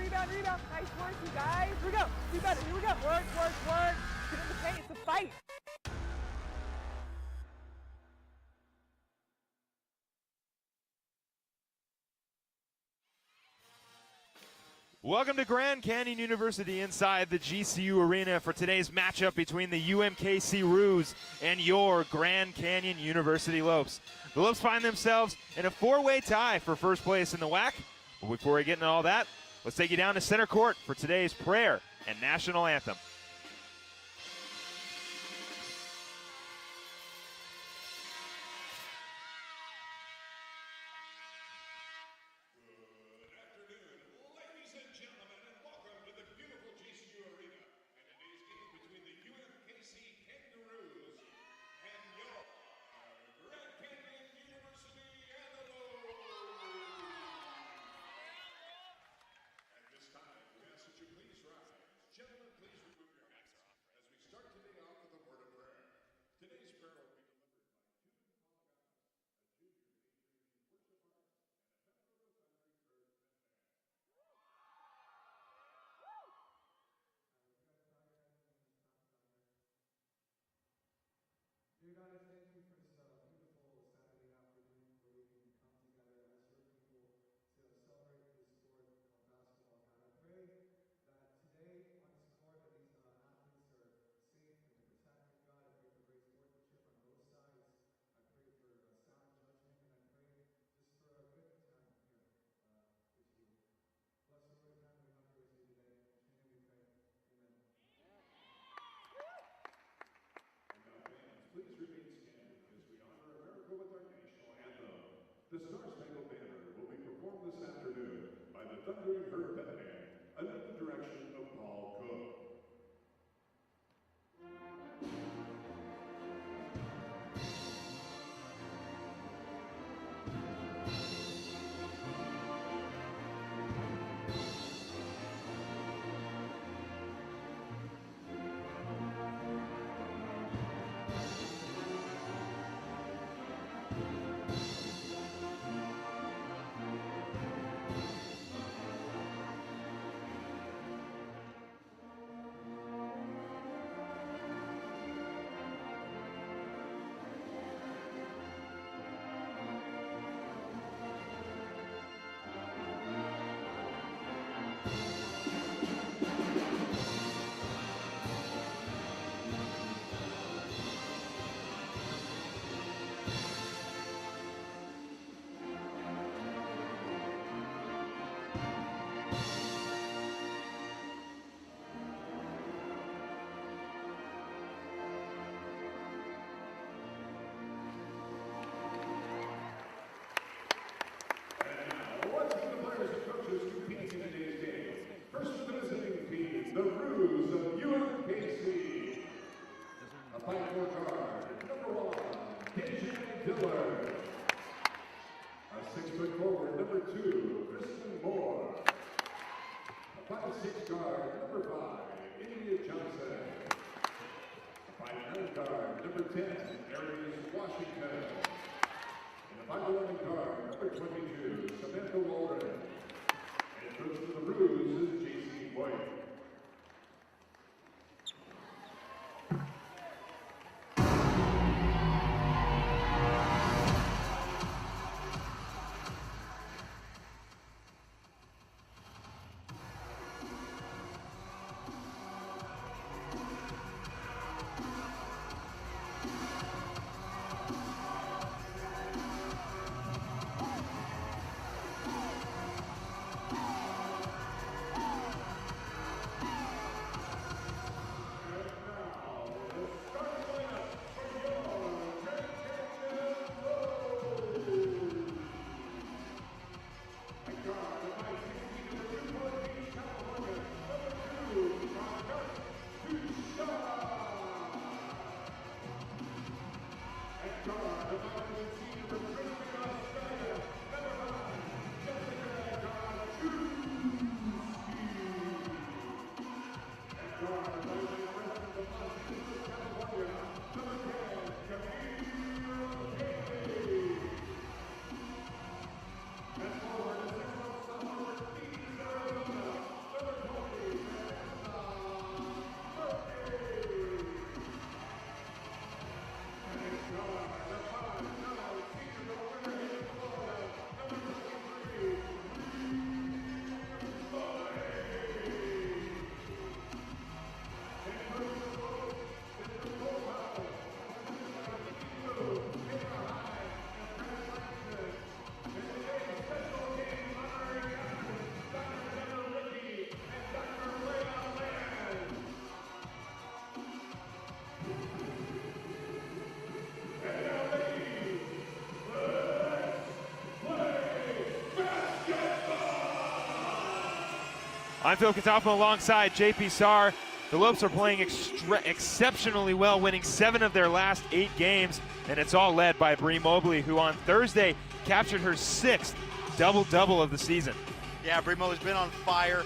rebound. Nice work, you guys. Here we go. Do better. Here we go. Work. Get in the paint. It's a fight. Welcome to Grand Canyon University inside the GCU Arena for today's matchup between the UMKC Roos and your Grand Canyon University Lopes. The Lopes find themselves in a four-way tie for first place in the WAC. But before we get into all that, let's take you down to center court for today's prayer and national anthem. Gentlemen, please remove your hats as we start today off with a word of prayer. Today's prayer will be delivered by two Polygons, a junior majoring in worship arts and a member of the Thundering Herd band. Dear God, I thank you for this beautiful Saturday afternoon where we can come together as your people to celebrate this sport of basketball. God, I pray that today on this court that these athletes are safe and protected. God, I pray for great sportsmanship on both sides. I pray for sound judgment, and I pray just for a good time here with you. Bless the word of time we have here with you today. In your name we pray. Amen. And now, fans, please remain standing as we honor America with our national anthem. The Star-Spangled Banner will be performed this afternoon by the Thundering Herd band under the direction of Paul Cook. First for the visiting team, the Roos of UMKC. A fight for guard, number 1, KJ Diller. A 6-foot forward, number 2, Kristen Moore. A 5'6" guard, number 5, India Johnson. A 5'9" guard, number 10, Aries Washington. And a 5'11" guard, number 22, Samantha Warren. And coach for the Roos is J.C. White. I'm Phil Katafma alongside JP Sarr. The Lopes are playing exceptionally well, winning 7 of their last 8 games, and it's all led by Bree Mobley, who on Thursday captured her 6th double-double of the season. Yeah, Bree Mobley's been on fire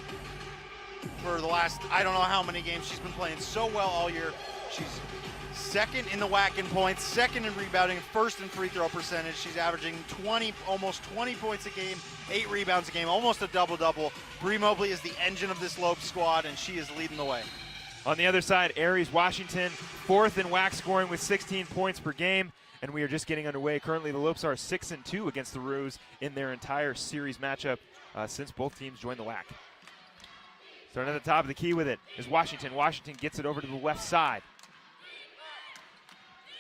for the last, I don't know how many games. She's been playing so well all year. She's second in the WAC in points, second in rebounding, first in free throw percentage. She's averaging almost 20 points a game, 8 rebounds a game, almost a double-double. Bree Mobley is the engine of this Lopes squad, and she is leading the way. On the other side, Aries Washington, 4th in WAC scoring with 16 points per game, and we are just getting underway. Currently, the Lopes are 6-2 against the Roos in their entire series matchup since both teams joined the WAC. Starting at the top of the key with it is Washington. Washington gets it over to the left side.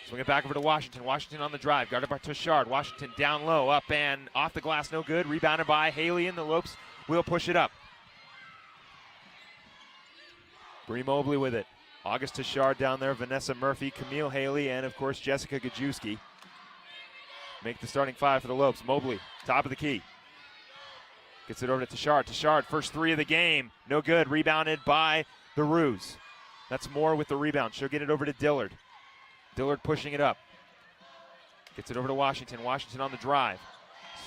Swing it back over to Washington. Washington on the drive, guarded by Tushard. Washington down low, up and off the glass, no good. Rebounded by Haley, and the Lopes will push it up. Bree Mobley with it. August Tushard down there, Vanessa Murphy, Camille Haley, and of course Jessica Gajewski make the starting 5 for the Lopes. Mobley, top of the key. Gets it over to Tushard. Tushard, first 3 of the game. No good. Rebounded by the Roos. That's Moore with the rebound. She'll get it over to Dillard. Dillard pushing it up. Gets it over to Washington. Washington on the drive.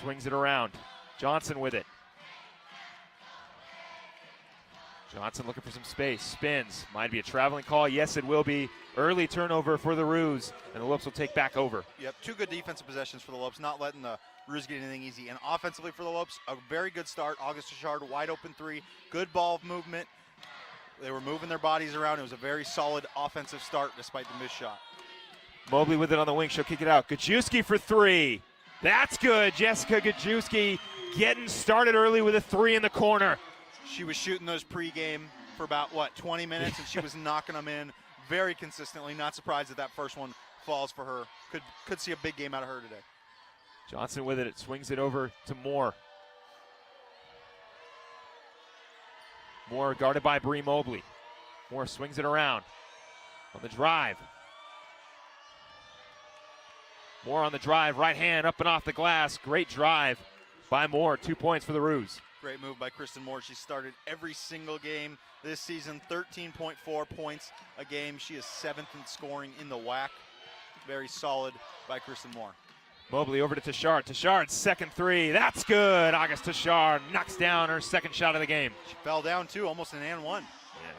Swings it around. Johnson with it. Johnson looking for some space. Spins. Might be a traveling call. Yes, it will be. Early turnover for the Roos, and the Lopes will take back over. Yep, 2 good defensive possessions for the Lopes, not letting the Roos get anything easy. And offensively for the Lopes, a very good start. August Tushard, wide open 3. Good ball movement. They were moving their bodies around. It was a very solid offensive start despite the missed shot. Mobley with it on the wing. She'll kick it out. Gajewski for 3. That's good. Jessica Gajewski getting started early with a 3 in the corner. She was shooting those pregame for about, 20 minutes, and she was knocking them in very consistently. Not surprised that that first one falls for her. Could see a big game out of her today. Johnson with it. It swings it over to Moore. Moore guarded by Bree Mobley. Moore swings it around on the drive. Moore on the drive, right hand up and off the glass. Great drive by Moore. 2 points for the Roos. Great move by Kristen Moore. She started every single game this season, 13.4 points a game. She is 7th in scoring in the WAC. Very solid by Kristen Moore. Mobley over to Tushard. Tushard's second 3. That's good. August Tushard knocks down her second shot of the game. She fell down too, almost an and 1. Yeah,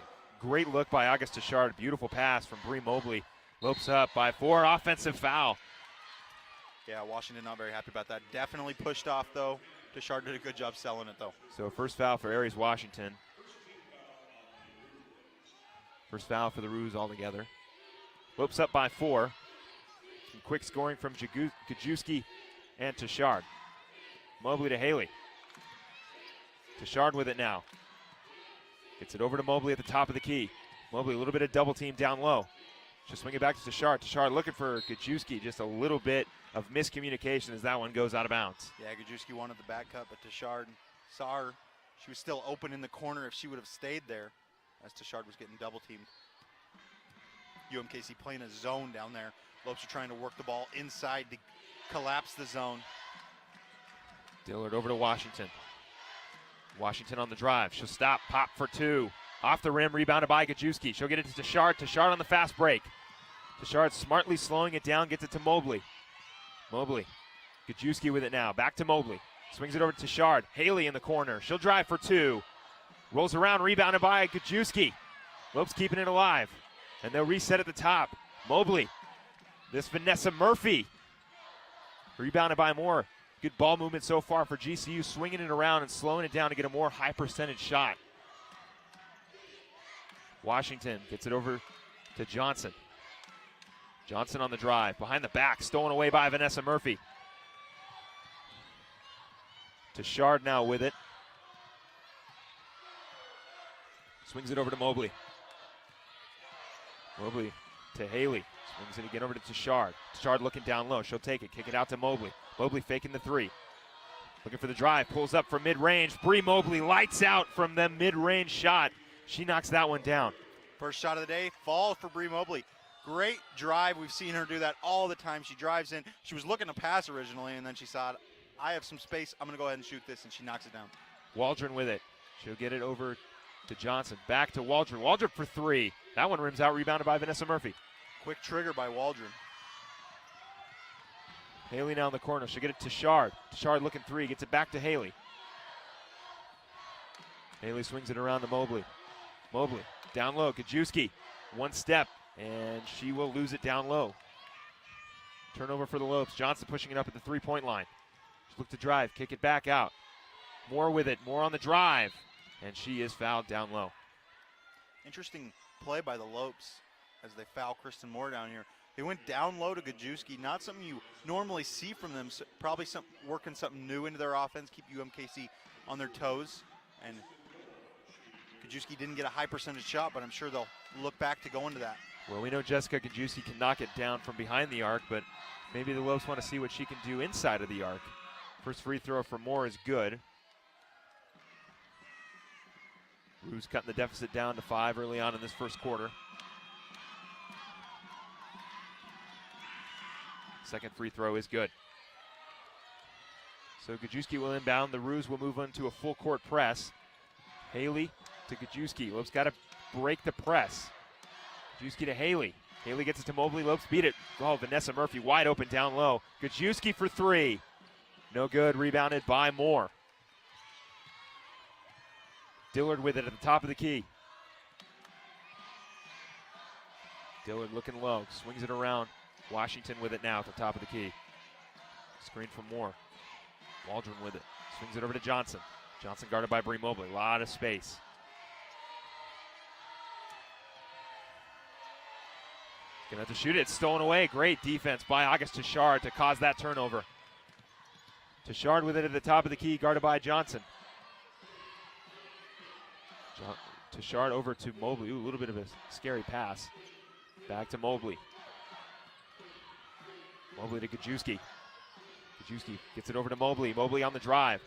great look by August Tushard. Beautiful pass from Bree Mobley. Lopes up by 4. Offensive foul. Yeah, Washington not very happy about that. Definitely pushed off though. Tushard did a good job selling it though. So first foul for Aries Washington. First foul for the Roos altogether. Lopes up by 4. Some quick scoring from Gajewski and Tushard. Mobley to Haley. Tushard with it now. Gets it over to Mobley at the top of the key. Mobley a little bit of double team down low. She'll swing it back to Tushard. Tushard looking for Gajewski. Just a little bit of miscommunication as that one goes out of bounds. Yeah, Gajewski wanted the back cut, but Tushard saw her. She was still open in the corner if she would have stayed there as Tushard was getting double teamed. UMKC playing a zone down there. Lopes are trying to work the ball inside to collapse the zone. Dillard over to Washington. Washington on the drive. She'll stop, pop for 2. Off the rim, rebounded by Gajewski. She'll get it to Tushard. Tushard on the fast break. Tushard smartly slowing it down, gets it to Mobley. Mobley. Gajewski with it now. Back to Mobley. Swings it over to Tushard. Haley in the corner. She'll drive for 2. Rolls around, rebounded by Gajewski. Lopes keeping it alive. And they'll reset at the top. Mobley. This Vanessa Murphy. Rebounded by Moore. Good ball movement so far for GCU, swinging it around and slowing it down to get a more high percentage shot. Washington gets it over to Johnson. Johnson on the drive, behind the back, stolen away by Vanessa Murphy. Tushard now with it. Swings it over to Mobley. Mobley to Haley. Swings it again over to Tushard. Tushard looking down low. She'll take it. Kick it out to Mobley. Mobley faking the 3. Looking for the drive. Pulls up from mid-range. Bree Mobley lights out from the mid-range shot. She knocks that one down. First shot of the day falls for Bree Mobley. Great drive. We've seen her do that all the time. She drives in. She was looking to pass originally, and then she saw, I have some space. I'm going to go ahead and shoot this, and she knocks it down. Waldron with it. She'll get it over to Johnson. Back to Waldron. Waldron for three. That one rims out, rebounded by Vanessa Murphy. Quick trigger by Waldron. Haley now in the corner. She'll get it to Shard. Shard looking three. Gets it back to Haley. Haley swings it around to Mobley. Mobley down low. Gajewski. One step, and she will lose it down low. Turnover for the Lopes. Johnson pushing it up at the three-point line. She look to drive. Kick it back out. Moore with it. Moore on the drive. And she is fouled down low. Interesting play by the Lopes as they foul Kristen Moore down here. They went down low to Gajewski, not something you normally see from them. So probably working something new into their offense, keep UMKC on their toes. And Gajewski didn't get a high percentage shot, but I'm sure they'll look back to go into that. Well, we know Jessica Gajewski can knock it down from behind the arc, but maybe the Lopes want to see what she can do inside of the arc. First free throw for Moore is good. Ruse cutting the deficit down to 5 early on in this first quarter. Second free throw is good. So Gajewski will inbound. The Ruse will move on to a full court press. Haley to Gajewski. Lopes got to break the press. Gajewski to Haley. Haley gets it to Mobley. Lopes beat it. Oh, Vanessa Murphy wide open down low. Gajewski for three. No good. Rebounded by Moore. Dillard with it at the top of the key. Dillard looking low. Swings it around. Washington with it now at the top of the key. Screen from Moore. Waldron with it. Swings it over to Johnson. Johnson guarded by Bree Mobley. A lot of space. Gonna have to shoot it. It's stolen away. Great defense by August Tashard to cause that turnover. Tashard with it at the top of the key, guarded by Johnson. Tashard over to Mobley. Ooh, a little bit of a scary pass. Back to Mobley. Mobley to Gajewski. Gajewski gets it over to Mobley. Mobley on the drive.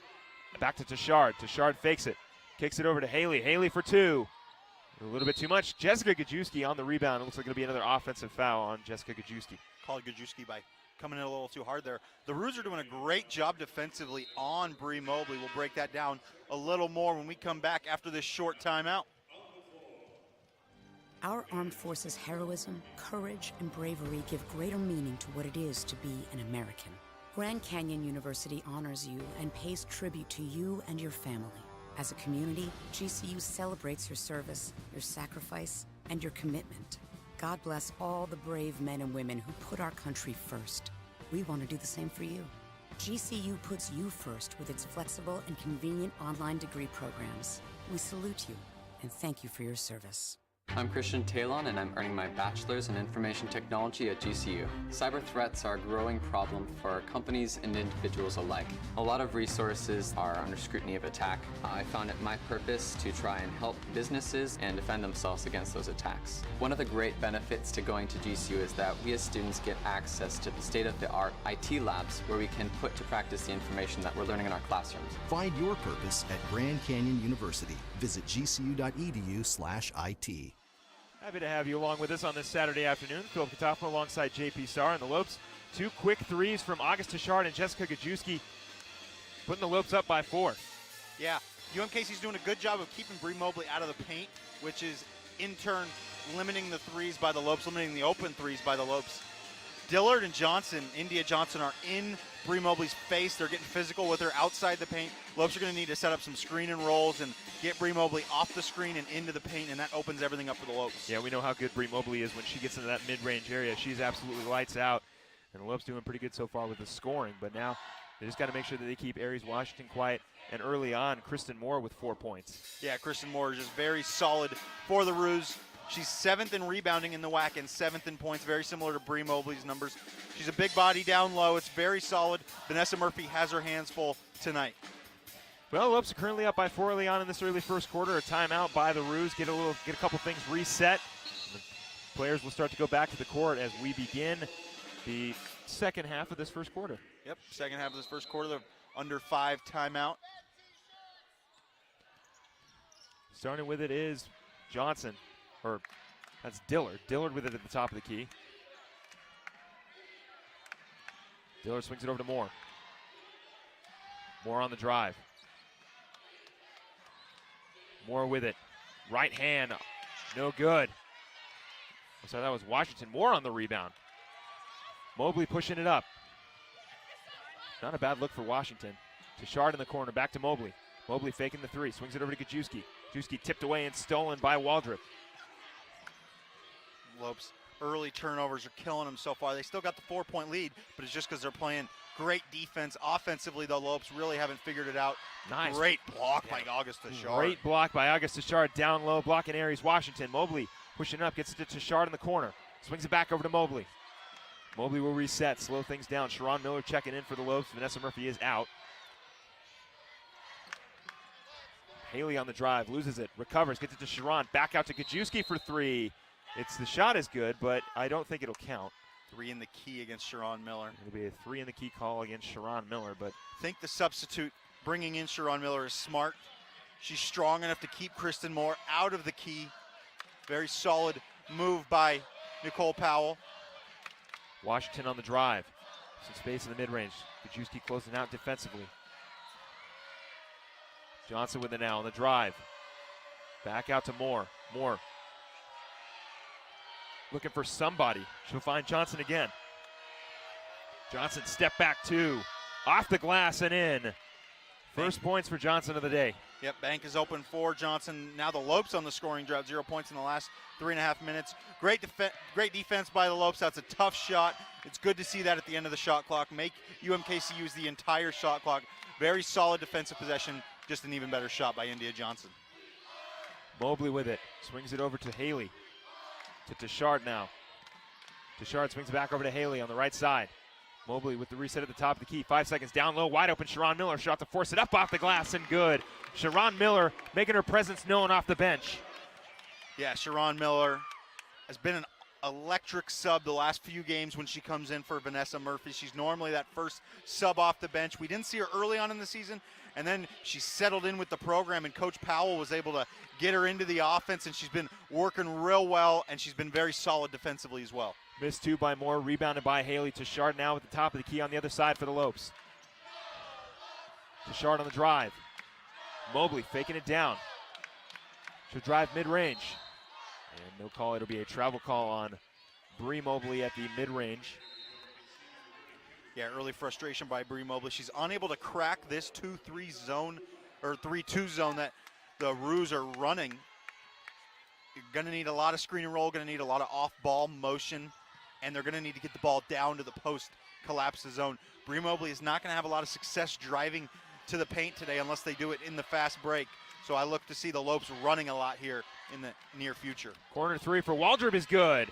Back to Tashard. Tashard fakes it. Kicks it over to Haley. Haley for two. A little bit too much. Jessica Gajewski on the rebound. It looks like it'll be another offensive foul on Jessica Gajewski. Called Gajewski by coming in a little too hard there. The Roos are doing a great job defensively on Bree Mobley. We'll break that down a little more when we come back after this short timeout. Our armed forces' heroism, courage, and bravery give greater meaning to what it is to be an American. Grand Canyon University honors you and pays tribute to you and your family. As a community, GCU celebrates your service, your sacrifice, and your commitment. God bless all the brave men and women who put our country first. We want to do the same for you. GCU puts you first with its flexible and convenient online degree programs. We salute you and thank you for your service. I'm Christian Talon, and I'm earning my bachelor's in information technology at GCU. Cyber threats are a growing problem for companies and individuals alike. A lot of resources are under scrutiny of attack. I found it my purpose to try and help businesses and defend themselves against those attacks. One of the great benefits to going to GCU is that we as students get access to the state-of-the-art IT labs where we can put to practice the information that we're learning in our classrooms. Find your purpose at Grand Canyon University. Visit gcu.edu/IT. Happy to have you along with us on this Saturday afternoon. Philip Katafo alongside JP Starr and the Lopes. Two quick threes from August Tashard and Jessica Gajewski, putting the Lopes up by 4. Yeah, UMKC's doing a good job of keeping Bree Mobley out of the paint, which is in turn limiting the threes by the Lopes, limiting the open threes by the Lopes. Dillard and Johnson, India Johnson, are in Bree Mobley's face. They're getting physical with her outside the paint. Lopes are going to need to set up some screen and rolls and get Bree Mobley off the screen and into the paint, and that opens everything up for the Lopes. Yeah, we know how good Bree Mobley is when she gets into that mid-range area. She's absolutely lights out, and the Lopes doing pretty good so far with the scoring, but now they just got to make sure that they keep Aries Washington quiet, and early on, Kristen Moore with 4 points. Yeah, Kristen Moore is just very solid for the Roos. She's 7th in rebounding in the WAC and 7th in points, very similar to Bree Mobley's numbers. She's a big body down low. It's very solid. Vanessa Murphy has her hands full tonight. Well, Lopes are currently up by 4 early on in this early first quarter. A timeout by the Roos. Get a couple things reset. The players will start to go back to the court as we begin the second half of this first quarter. Yep, second half of this first quarter, the under 5 timeout. Starting with it is Johnson. Or that's Dillard. Dillard with it at the top of the key. Dillard swings it over to Moore. Moore on the drive. Moore with it. Right hand, no good. So that was Washington. Moore on the rebound. Mobley pushing it up. Not a bad look for Washington. Tashard in the corner, back to Mobley. Mobley faking the three, swings it over to Gajewski. Gajewski tipped away and stolen by Waldrop. Lopes' early turnovers are killing them so far. They still got the 4-point lead, but it's just because they're playing great defense. Offensively, though, Lopes really haven't figured it out. Nice. Great block by August Tashard. Great block by August Tashard, down low, blocking Aries Washington. Mobley pushing up, gets it to Tashard in the corner. Swings it back over to Mobley. Mobley will reset, slow things down. Sharon Miller checking in for the Lopes. Vanessa Murphy is out. Haley on the drive, loses it, recovers, gets it to Sharon. Back out to Gajewski for three. The shot is good, but I don't think it'll count. 3 in the key against Sharon Miller. It'll be a 3 in the key call against Sharon Miller, but I think the substitute bringing in Sharon Miller is smart. She's strong enough to keep Kristen Moore out of the key. Very solid move by Nicole Powell. Washington on the drive. Some space in the mid-range. Gajewski closing out defensively. Johnson with it now on the drive. Back out to Moore. Moore looking for somebody. She'll find Johnson again. Johnson step back two. Off the glass and in. First points for Johnson of the day. Yep, bank is open for Johnson. Now the Lopes on the scoring drought, 0 points in the last 3.5 minutes. Great defense by the Lopes. That's a tough shot. It's good to see that at the end of the shot clock. Make UMKC use the entire shot clock. Very solid defensive possession. Just an even better shot by India Johnson. Mobley with it. Swings it over to Haley. To Tashard now. Tashard swings it back over to Haley on the right side. Mobley with the reset at the top of the key. 5 seconds down low, wide open. Sharon Miller shot to force it up off the glass and good. Sharon Miller making her presence known off the bench. Yeah, Sharon Miller has been an electric sub the last few games when she comes in for Vanessa Murphy. She's normally that first sub off the bench. We didn't see her early on in the season, and then she settled in with the program, and Coach Powell was able to get her into the offense, and she's been working real well, and she's been very solid defensively as well. Missed two by Moore, rebounded by Haley. Tashard now at the top of the key on the other side for the Lopes. Tashard on the drive. Mobley faking it down. She'll drive mid-range. And no call, it'll be a travel call on Bree Mobley at the mid-range. Yeah, early frustration by Bree Mobley. She's unable to crack this 2-3 zone, or 3-2 zone that the Roos are running. You're gonna need a lot of screen and roll, gonna need a lot of off-ball motion, and they're gonna need to get the ball down to the post, collapse the zone. Bree Mobley is not gonna have a lot of success driving to the paint today unless they do it in the fast break. So I look to see the Lopes running a lot here in the near future. Corner three for Waldrop is good.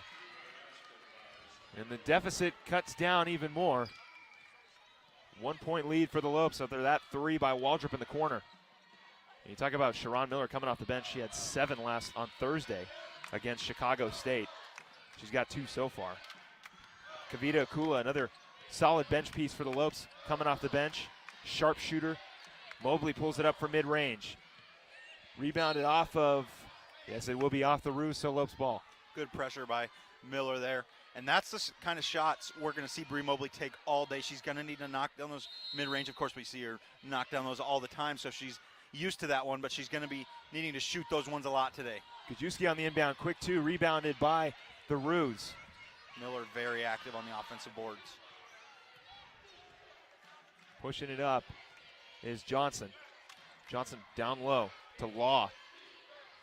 And the deficit cuts down even more. 1 point lead for the Lopes after that three by Waldrop in the corner. And you talk about Sharon Miller coming off the bench. She had 7 on Thursday against Chicago State. She's got 2 so far. Kavita Akula, another solid bench piece for the Lopes, coming off the bench. Sharp shooter. Mobley pulls it up for mid-range. Rebounded off of, yes, it will be off the Roos, so Lopes ball. Good pressure by Miller there. And that's the kind of shots we're going to see Bree Mobley take all day. She's going to need to knock down those mid-range. Of course, we see her knock down those all the time, so she's used to that one, but she's going to be needing to shoot those ones a lot today. Gajewski on the inbound, quick 2, rebounded by the Roos. Miller very active on the offensive boards. Pushing it up is Johnson. Johnson down low to Law.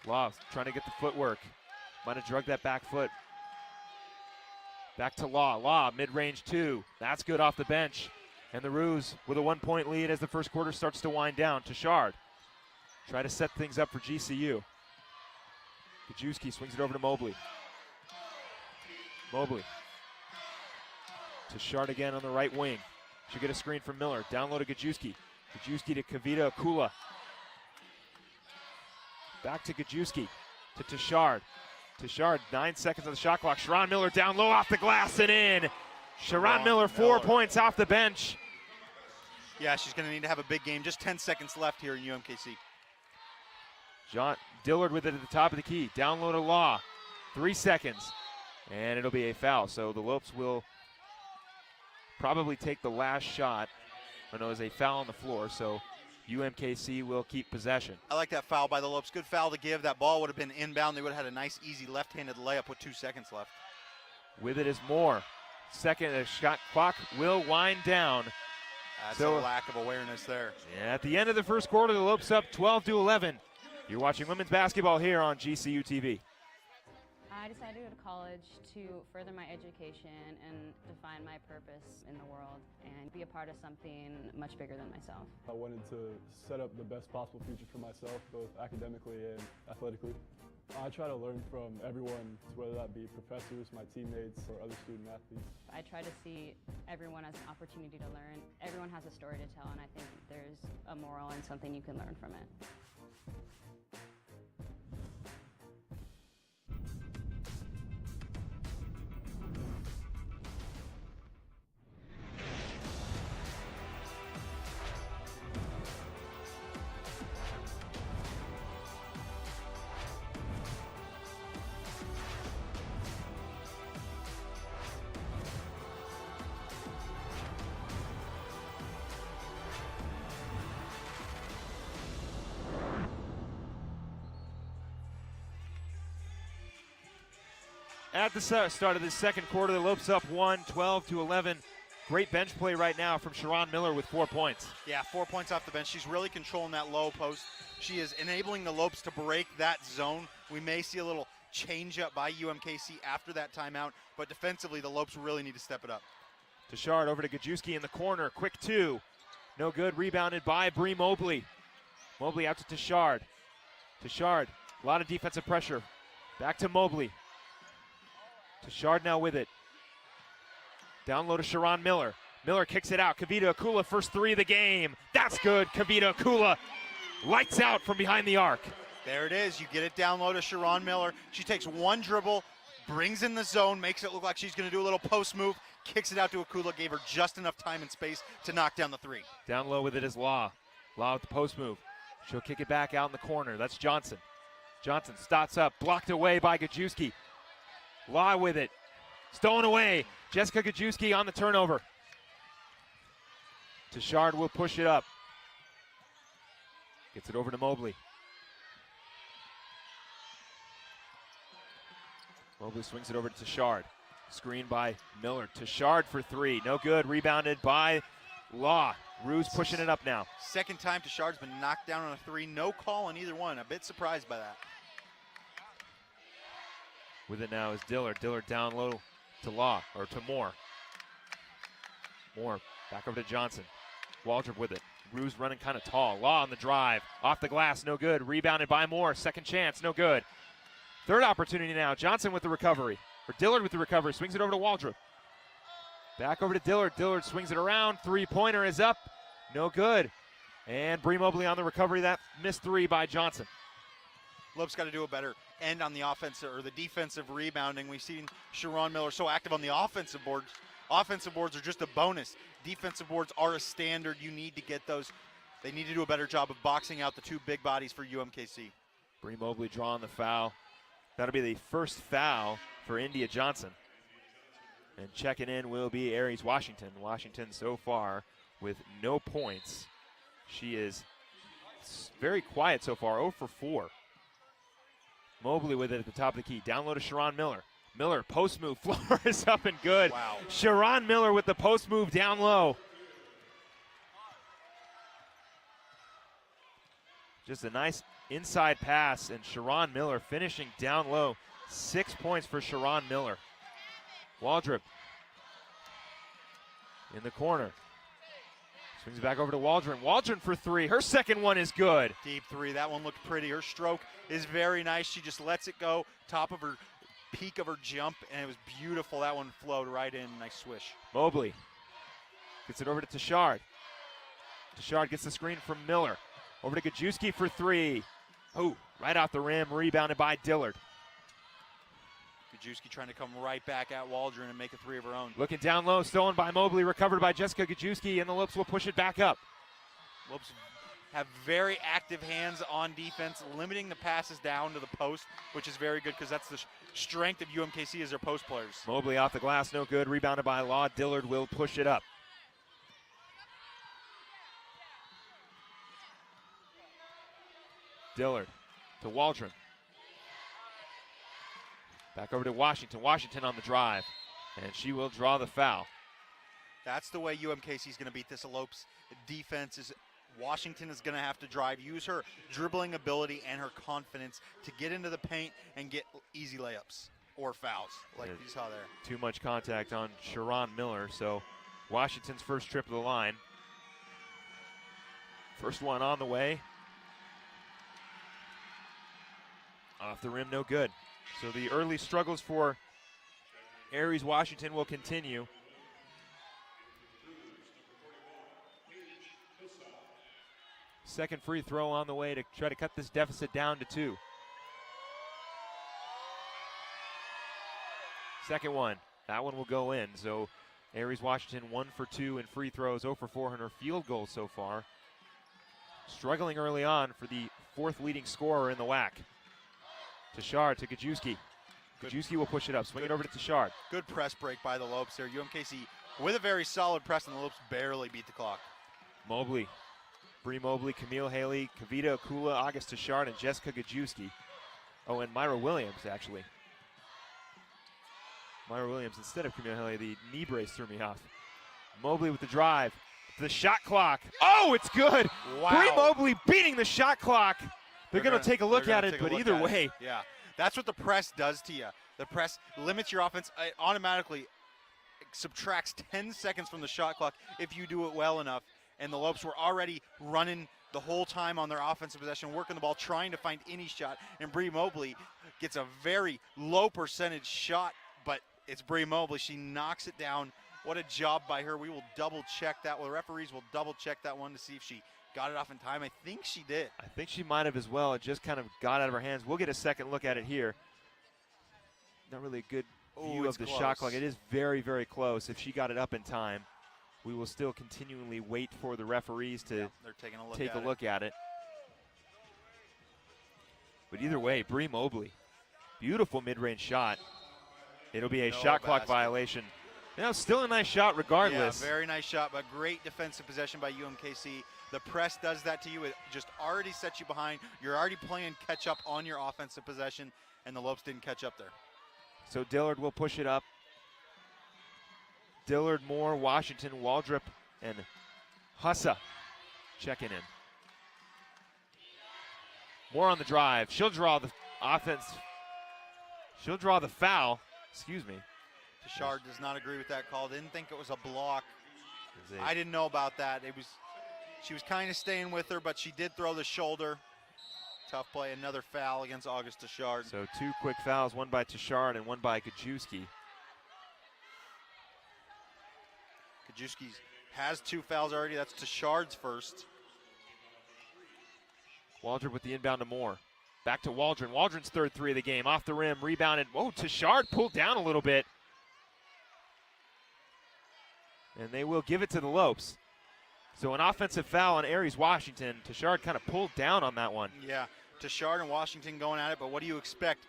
Law trying to get the footwork. Might have drugged that back foot. Back to Law. Law, mid-range 2. That's good off the bench. And the Roos with a 1 point lead as the first quarter starts to wind down. Tashard try to set things up for GCU. Gajewski swings it over to Mobley. Mobley. Tashard again on the right wing. She'll get a screen from Miller. Down low to Gajewski. Gajewski to Kavita Akula. Back to Gajewski. To Tashard. Tashard, 9 seconds on the shot clock. Sharon Miller down low off the glass and in. Sharon Miller, 4 points off the bench. Yeah, she's going to need to have a big game. Just 10 seconds left here in UMKC. John Dillard with it at the top of the key. Down low to Law. 3 seconds. And it'll be a foul. So the Lopes will probably take the last shot. I know there's a foul on the floor. So UMKC will keep possession. I like that foul by the Lopes. Good foul to give. That ball would have been inbound. They would have had a nice, easy left-handed layup with 2 seconds left. With it is Moore. Second shot clock will wind down. That's a lack of awareness there. At the end of the first quarter, the Lopes up 12-11. You're watching women's basketball here on GCU TV. I decided to go to college to further my education and define my purpose in the world and be a part of something much bigger than myself. I wanted to set up the best possible future for myself, both academically and athletically. I try to learn from everyone, whether that be professors, my teammates, or other student athletes. I try to see everyone as an opportunity to learn. Everyone has a story to tell, and I think there's a moral and something you can learn from it. At the start of the second quarter, the Lopes up 12-11. Great bench play right now from Sharon Miller with 4 points. Yeah, 4 points off the bench. She's really controlling that low post. She is enabling the Lopes to break that zone. We may see a little change up by UMKC after that timeout, but defensively, the Lopes really need to step it up. Tashard over to Gajewski in the corner. Quick two. No good. Rebounded by Bree Mobley. Mobley out to Tashard. Tashard, a lot of defensive pressure. Back to Mobley. Tashard now with it. Down low to Sharon Miller. Miller kicks it out. Kavita Akula, first three of the game. That's good. Kavita Akula lights out from behind the arc. There it is. You get it down low to Sharon Miller. She takes one dribble, brings in the zone, makes it look like she's going to do a little post move, kicks it out to Akula, gave her just enough time and space to knock down the three. Down low with it is Law. Law with the post move. She'll kick it back out in the corner. That's Johnson. Johnson stots up, blocked away by Gajewski. Law with it. Stolen away. Jessica Gajewski on the turnover. Tashard will push it up. Gets it over to Mobley. Mobley swings it over to Tashard. Screen by Miller. Tashard for three. No good. Rebounded by Law. Ruse pushing it up now. Second time Tashard's been knocked down on a three. No call on either one. A bit surprised by that. With it now is Dillard. Dillard down low to Law, or to Moore. Moore back over to Johnson. Waldrop with it. Ruse running kind of tall. Law on the drive. Off the glass, no good. Rebounded by Moore. Second chance, no good. Third opportunity now. Johnson with the recovery. Or Dillard with the recovery. Swings it over to Waldrop. Back over to Dillard. Dillard swings it around. Three-pointer is up. No good. And Bree Mobley on the recovery. That missed three by Johnson. Lopes got to do a better end on the offensive or the defensive rebounding. We've seen Sharon Miller so active on the offensive boards. Offensive boards are just a bonus. Defensive boards are a standard. You need to get those. They need to do a better job of boxing out the two big bodies for UMKC. Bree Mobley drawing the foul. That'll be the first foul for India Johnson. And checking in will be Aries Washington. Washington so far with no points. She is very quiet so far, 0 for 4. Mobley with it at the top of the key. Down low to Sharon Miller. Miller, post move, floor is up and good. Wow. Sharon Miller with the post move down low. Just a nice inside pass, and Sharon Miller finishing down low. 6 points for Sharon Miller. Waldrop in the corner. Swings it back over to Waldron. Waldron for three. Her second one is good. Deep three. That one looked pretty. Her stroke is very nice. She just lets it go. Top of her peak of her jump, and it was beautiful. That one flowed right in. Nice swish. Mobley gets it over to Tashard. Tashard gets the screen from Miller. Over to Gajewski for three. Oh, right off the rim. Rebounded by Dillard. Gajewski trying to come right back at Waldron and make a three of her own. Looking down low, stolen by Mobley, recovered by Jessica Gajewski, and the Lopes will push it back up. Lopes have very active hands on defense, limiting the passes down to the post, which is very good because that's the strength of UMKC as their post players. Mobley off the glass, no good. Rebounded by Law. Dillard will push it up. Dillard to Waldron. Back over to Washington. Washington on the drive. And she will draw the foul. That's the way UMKC is going to beat this Lopes defense. Is Washington is going to have to drive, use her dribbling ability and her confidence to get into the paint and get easy layups or fouls like you saw there. Too much contact on Sharon Miller, so Washington's first trip of the line. First one on the way. Off the rim, no good. So the early struggles for Aries Washington will continue. Second free throw on the way to try to cut this deficit down to 2. Second one, that one will go in. So Aries Washington 1 for 2 in free throws, 0 for 4 in her field goals so far. Struggling early on for the 4th leading scorer in the WAC. Tashard to Gajewski. Gajewski will push it up, swing it over to Tashard. Good press break by the Lopes there. UMKC with a very solid press, and the Lopes barely beat the clock. Mobley, Bree Mobley, Camille Haley, Kavita Akula, August Tashard, and Jessica Gajewski. Oh, and Myra Williams, actually. Myra Williams instead of Camille Haley. The knee brace threw me off. Mobley with the drive. The shot clock. Oh, it's good. Wow. Bree Mobley beating the shot clock. They're going to take a look at it, but either way. Yeah, that's what the press does to you. The press limits your offense. It automatically subtracts 10 seconds from the shot clock if you do it well enough. And the Lopes were already running the whole time on their offensive possession, working the ball, trying to find any shot. And Bree Mobley gets a very low percentage shot, but it's Bree Mobley. She knocks it down. What a job by her. We will double check that. Well, the referees will double check that one to see if she got it off in time. I think she did. I think she might have as well. It just kind of got out of her hands. We'll get a second look at it here. Not really a good view of the shot clock. It is very, very close. If she got it up in time, we will still continually wait for the referees to they're taking a look take at a look at it. But either way, Bree Mobley, beautiful mid-range shot. It'll be a shot clock violation. You know, still a nice shot regardless. Yeah, very nice shot, but great defensive possession by UMKC. The press does that to you. It just already sets you behind. You're already playing catch up on your offensive possession, and the Lopes didn't catch up there. So Dillard will push it up. Dillard, Moore, Washington, Waldrop, and Hussa checking in. Moore on the drive. She'll draw the offense. She'll draw the foul. Excuse me. Tashard does not agree with that call. Didn't think it was a block. I didn't know about that. She was kind of staying with her, but she did throw the shoulder. Tough play. Another foul against August Tashard. So 2 quick fouls, one by Tashard and one by Gajewski. Gajewski has 2 fouls already. That's Tashard's first. Waldron with the inbound to Moore. Back to Waldron. Waldron's 3rd 3 of the game. Off the rim, rebounded. Oh, Tashard pulled down a little bit. And they will give it to the Lopes. So an offensive foul on Aries Washington. Tashard kind of pulled down on that one. Yeah, Tashard and Washington going at it, but what do you expect?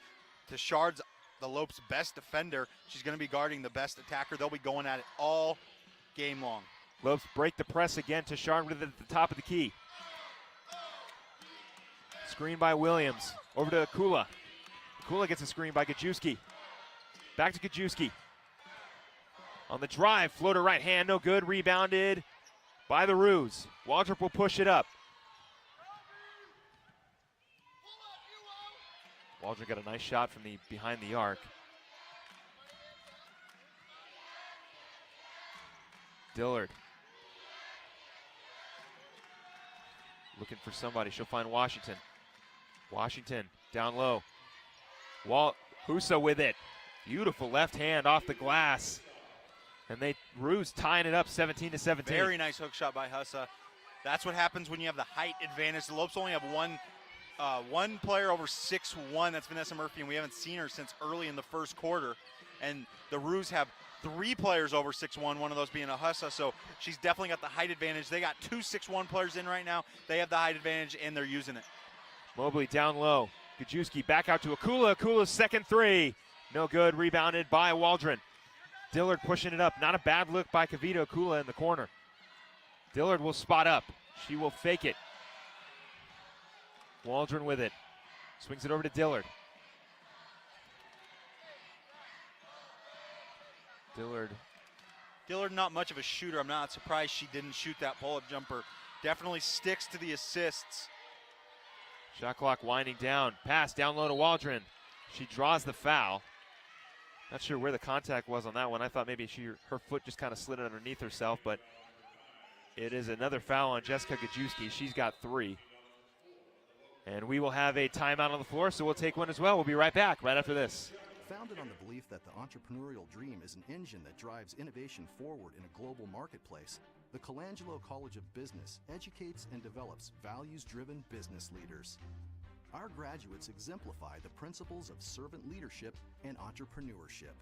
Tashard's the Lopes' best defender. She's going to be guarding the best attacker. They'll be going at it all game long. Lopes break the press again. Tashard with it at the top of the key. Screen by Williams. Over to Akula. Akula gets a screen by Gajewski. Back to Gajewski. On the drive, floater right hand, no good. Rebounded by the Roos. Waldrop will push it up. Waldrop got a nice shot from the behind the arc. Dillard. Looking for somebody. She'll find Washington. Washington down low. Husa with it. Beautiful left hand off the glass. And Roos tying it up 17-17. Very nice hook shot by Hussa. That's what happens when you have the height advantage. The Lopes only have one player over 6'1". That's Vanessa Murphy, and we haven't seen her since early in the first quarter. And the Roos have 3 players over 6'1", one of those being a Hussa, so she's definitely got the height advantage. They got 2 6'1" players in right now. They have the height advantage, and they're using it. Mobley down low. Gajewski back out to Akula. Akula's second 3. No good. Rebounded by Waldron. Dillard pushing it up. Not a bad look by Kavita Akula in the corner. Dillard will spot up. She will fake it. Waldron with it. Swings it over to Dillard. Dillard, not much of a shooter. I'm not surprised she didn't shoot that pull-up jumper. Definitely sticks to the assists. Shot clock winding down. Pass down low to Waldron. She draws the foul. Not sure where the contact was on that one. I thought maybe her foot just kind of slid underneath herself, but it is another foul on Jessica Gajewski. She's got 3. And we will have a timeout on the floor, so we'll take one as well. We'll be right back right after this. Founded on the belief that the entrepreneurial dream is an engine that drives innovation forward in a global marketplace, the Colangelo College of Business educates and develops values-driven business leaders. Our graduates exemplify the principles of servant leadership and entrepreneurship.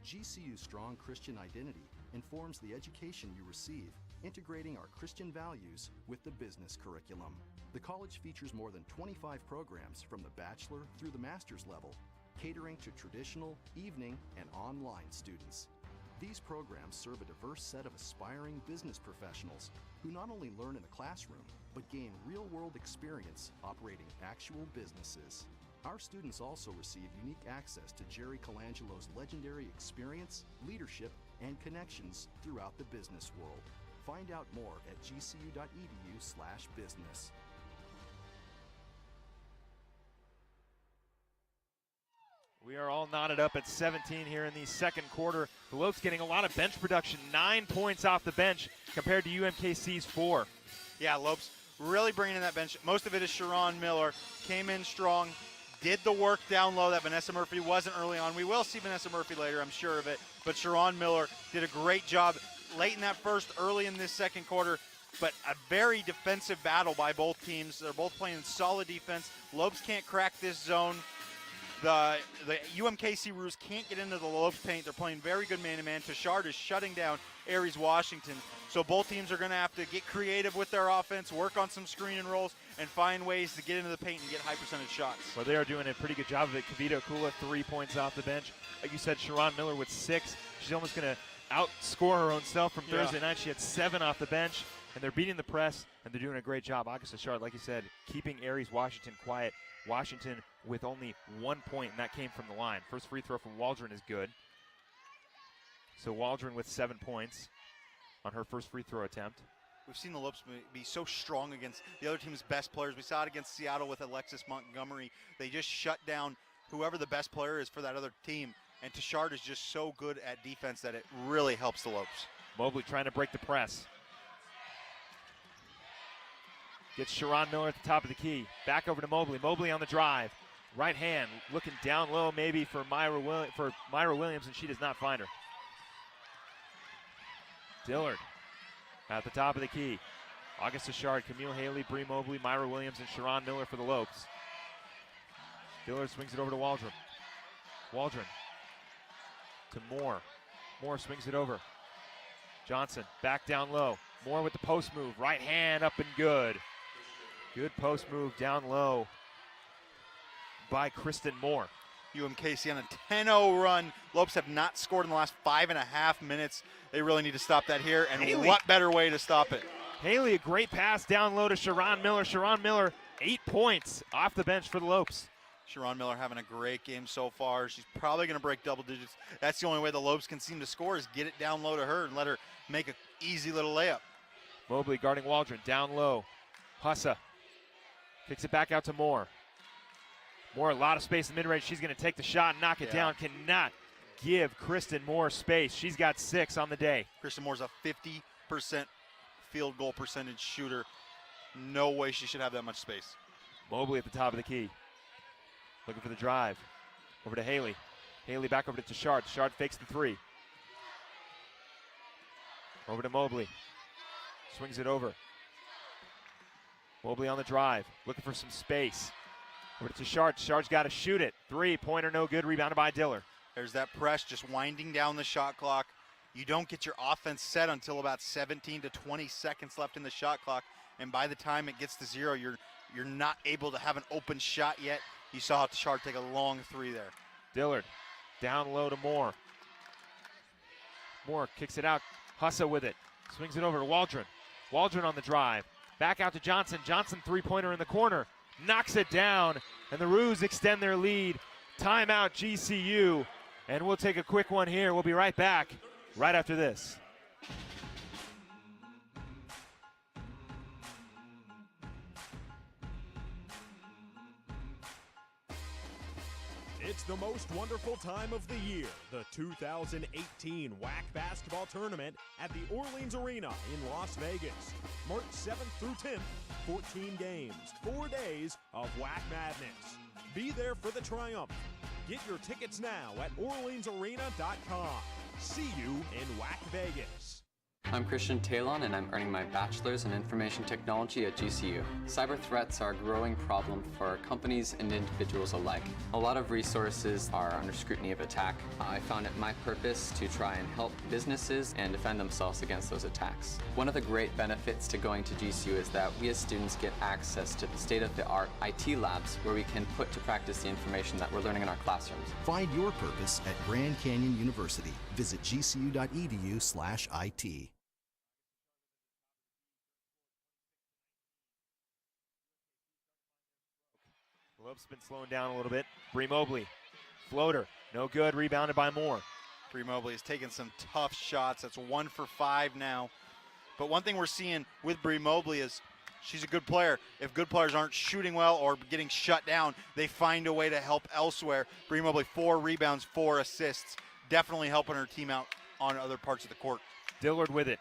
GCU's strong Christian identity informs the education you receive, integrating our Christian values with the business curriculum. The college features more than 25 programs from the bachelor through the master's level, catering to traditional, evening, and online students. These programs serve a diverse set of aspiring business professionals who not only learn in the classroom, but gain real-world experience operating actual businesses. Our students also receive unique access to Jerry Colangelo's legendary experience, leadership, and connections throughout the business world. Find out more at gcu.edu/business. We are all knotted up at 17 here in the second quarter. The Lopes getting a lot of bench production, 9 points off the bench compared to UMKC's 4. Yeah, Lopes really bringing in that bench. Most of it is Sharon Miller. Came in strong, did the work down low that Vanessa Murphy wasn't early on. We will see Vanessa Murphy later, I'm sure of it. But Sharon Miller did a great job late in that first, early in this second quarter. But a very defensive battle by both teams. They're both playing solid defense. Lopes can't crack this zone. The UMKC Roos can't get into the Lopes paint. They're playing very good man-to-man. Tashard is shutting down Aries Washington. So both teams are going to have to get creative with their offense, work on some screen and rolls, and find ways to get into the paint and get high percentage shots. Well, they are doing a pretty good job of it. Kavita Akula, 3 points off the bench. Like you said, Sharon Miller with 6. She's almost going to outscore her own self from Thursday night. She had 7 off the bench, and they're beating the press, and they're doing a great job. Augusta Tashard, like you said, keeping Aries Washington quiet. Washington with only 1 point, and that came from the line. First free throw from Waldron is good. So Waldron with 7 points on her first free throw attempt. We've seen the Lopes be so strong against the other team's best players. We saw it against Seattle with Alexis Montgomery. They just shut down whoever the best player is for that other team. And Tashard is just so good at defense that it really helps the Lopes. Mobley trying to break the press. Gets Sharon Miller at the top of the key. Back over to Mobley. Mobley on the drive. Right hand, looking down low maybe for Myra Williams, and she does not find her. Dillard at the top of the key. Augusta Tashard, Camille Haley, Bree Mobley, Myra Williams, and Sharon Miller for the Lopes. Dillard swings it over to Waldron. Waldron to Moore. Moore swings it over. Johnson back down low. Moore with the post move. Right hand up and good. Good post move down low by Kristen Moore. UMKC on a 10-0 run. Lopes have not scored in the last 5.5 minutes. They really need to stop that here, and Haley. What better way to stop it? Haley, a great pass down low to Sharon Miller. Sharon Miller, 8 points off the bench for the Lopes. Sharon Miller having a great game so far. She's probably going to break double digits. That's the only way the Lopes can seem to score is get it down low to her and let her make an easy little layup. Mobley guarding Waldron, down low. Hussa kicks it back out to Moore. Moore, a lot of space in mid-range. She's going to take the shot and knock it down. Cannot give Kristen Moore space. She's got 6 on the day. Kristen Moore's a 50% field goal percentage shooter. No way she should have that much space. Mobley at the top of the key. Looking for the drive. Over to Haley. Haley back over to Tashard. Tashard fakes the 3. Over to Mobley. Swings it over. Mobley on the drive. Looking for some space. Over to Tashard. Tashard's got to shoot it. 3-pointer, no good. Rebounded by Dillard. There's that press just winding down the shot clock. You don't get your offense set until about 17 to 20 seconds left in the shot clock. And by the time it gets to 0, you're not able to have an open shot yet. You saw Tashard take a long 3 there. Dillard down low to Moore. Moore kicks it out. Hussa with it. Swings it over to Waldron. Waldron on the drive. Back out to Johnson. Johnson 3-pointer in the corner. knocks it down, and the Roos extend their lead. Timeout GCU, and we'll take a quick one here. We'll be right back right after this. It's the most wonderful time of the year, the 2018 WAC Basketball Tournament at the Orleans Arena in Las Vegas. March 7th through 10th, 14 games, 4 days of WAC madness. Be there for the triumph. Get your tickets now at orleansarena.com. See you in WAC Vegas. I'm Christian Talon, and I'm earning my bachelor's in information technology at GCU. Cyber threats are a growing problem for companies and individuals alike. A lot of resources are under scrutiny of attack. I found it my purpose to try and help businesses and defend themselves against those attacks. One of the great benefits to going to GCU is that we as students get access to the state-of-the-art IT labs where we can put to practice the information that we're learning in our classrooms. Find your purpose at Grand Canyon University. Visit gcu.edu/IT. Lopes been slowing down a little bit. Bree Mobley, floater, no good, rebounded by Moore. Bree Mobley has taken some tough shots. That's 1 for 5 now. But one thing we're seeing with Bree Mobley is she's a good player. If good players aren't shooting well or getting shut down, they find a way to help elsewhere. Bree Mobley, 4 rebounds, 4 assists. Definitely helping her team out on other parts of the court. Dillard with it.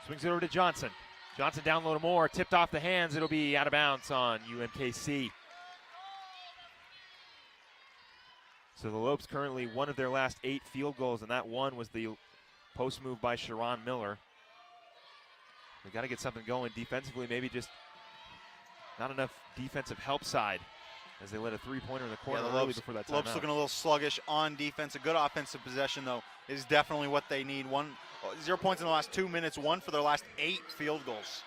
Swings it over to Johnson. Johnson down low to Moore, tipped off the hands. It'll be out of bounds on UMKC. So the Lopes currently one of their last 8 field goals, and that one was the post move by Sharon Miller. They got to get something going defensively, maybe just not enough defensive help side as they let a three-pointer in the corner early before that timeout. Lopes looking a little sluggish on defense. A good offensive possession, though, is definitely what they need. 0 points in the last 2 minutes, 1 for their last 8 field goals.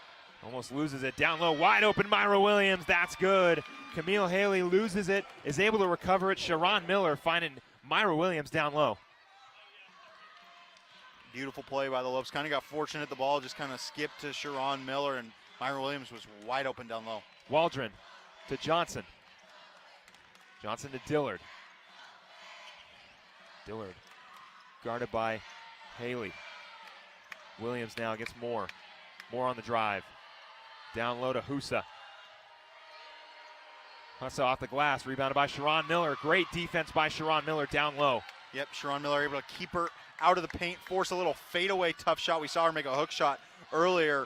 Almost loses it. Down low, wide open, Myra Williams. That's good. Camille Haley loses it, is able to recover it. Sharon Miller finding Myra Williams down low. Beautiful play by the Lopes. Kind of got fortunate. The ball just kind of skipped to Sharon Miller, and Myra Williams was wide open down low. Waldron to Johnson. Johnson to Dillard. Dillard guarded by Haley. Williams now against Moore. Moore on the drive. Down low to Husa. Husa off the glass, rebounded by Sharon Miller. Great defense by Sharon Miller down low. Yep, Sharon Miller able to keep her out of the paint, force a little fadeaway tough shot. We saw her make a hook shot earlier.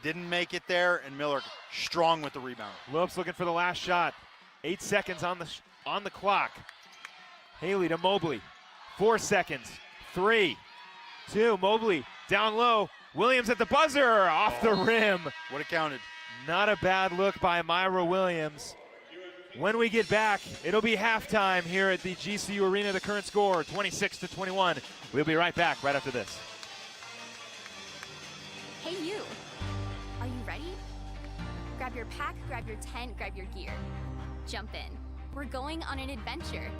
Didn't make it there, and Miller strong with the rebound. Lopes looking for the last shot. 8 seconds on the clock. Haley to Mobley. 4 seconds. 3, 2, Mobley down low. Williams at the buzzer, off the rim. Would have counted. Not a bad look by Myra Williams. When we get back, it'll be halftime here at the GCU Arena. The current score, 26-21. We'll be right back right after this. Hey you, are you ready? Grab your pack, grab your tent, grab your gear. Jump in. We're going on an adventure.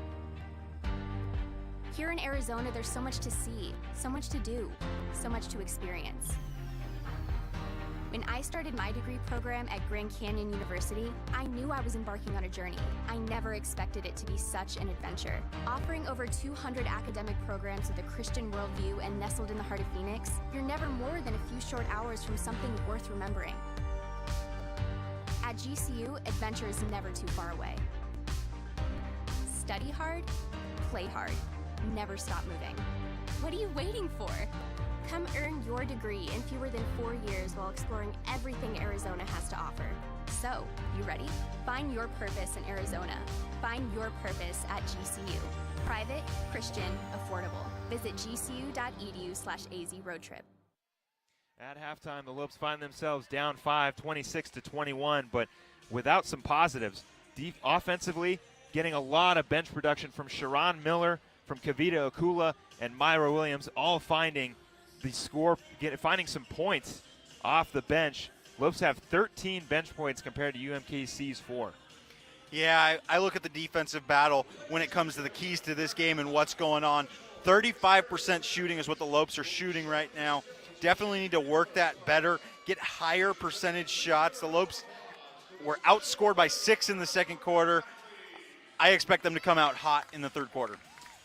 Here in Arizona, there's so much to see, so much to do, so much to experience. When I started my degree program at Grand Canyon University, I knew I was embarking on a journey. I never expected it to be such an adventure. Offering over 200 academic programs with a Christian worldview and nestled in the heart of Phoenix, you're never more than a few short hours from something worth remembering. At GCU, adventure is never too far away. Study hard, play hard. Never stop moving. What are you waiting for? Come earn your degree in fewer than 4 years while exploring everything Arizona has to offer. So, you ready? Find your purpose in Arizona. Find your purpose at GCU. Private, Christian, affordable. Visit gcu.edu/AZ road trip. At halftime, the Lopes find themselves down 5, 26-21, but without some positives. Offensively, getting a lot of bench production from Sharon Miller, from Kavita Okula, and Myra Williams, all finding the score, finding some points off the bench. Lopes have 13 bench points compared to UMKC's 4. Yeah, I look at the defensive battle when it comes to the keys to this game and what's going on. 35% shooting is what the Lopes are shooting right now. Definitely need to work that better, get higher percentage shots. The Lopes were outscored by 6 in the second quarter. I expect them to come out hot in the third quarter.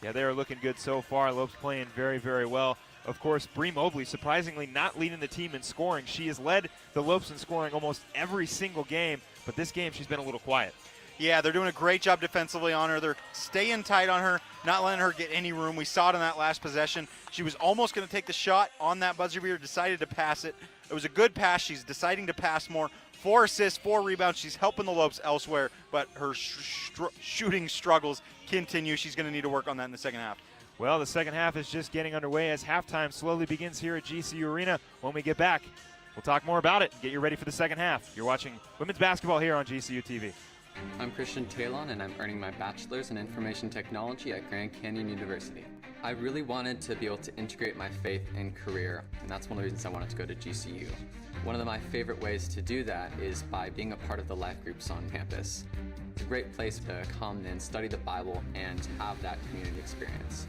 Yeah, they are looking good so far. Lopes playing very, very well. Of course, Bree Mobley surprisingly not leading the team in scoring. She has led the Lopes in scoring almost every single game, but this game she's been a little quiet. Yeah, they're doing a great job defensively on her. They're staying tight on her, not letting her get any room. We saw it in that last possession. She was almost going to take the shot on that buzzer beater, decided to pass it. It was a good pass. She's deciding to pass more. 4 assists, 4 rebounds. She's helping the Lopes elsewhere, but her shooting struggles continue. She's going to need to work on that in the second half. Well, the second half is just getting underway as halftime slowly begins here at GCU Arena. When we get back, we'll talk more about it and get you ready for the second half. You're watching women's basketball here on GCU TV. I'm Christian Talon, and I'm earning my bachelor's in information technology at Grand Canyon University. I really wanted to be able to integrate my faith and career, and that's one of the reasons I wanted to go to GCU. One of my favorite ways to do that is by being a part of the life groups on campus. It's a great place to come and study the Bible and have that community experience.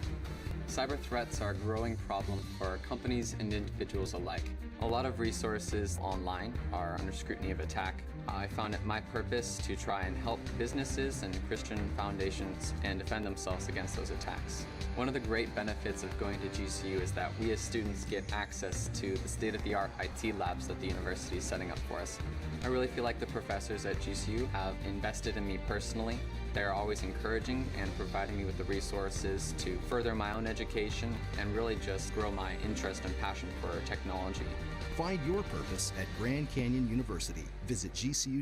Cyber threats are a growing problem for companies and individuals alike. A lot of resources online are under scrutiny of attack. I found it my purpose to try and help businesses and Christian foundations and defend themselves against those attacks. One of the great benefits of going to GCU is that we as students get access to the state-of-the-art IT labs that the university is setting up for us. I really feel like the professors at GCU have invested in me personally. They're always encouraging and providing me with the resources to further my own education and really just grow my interest and passion for technology. Find your purpose at Grand Canyon University. Visit gcu.edu/IT.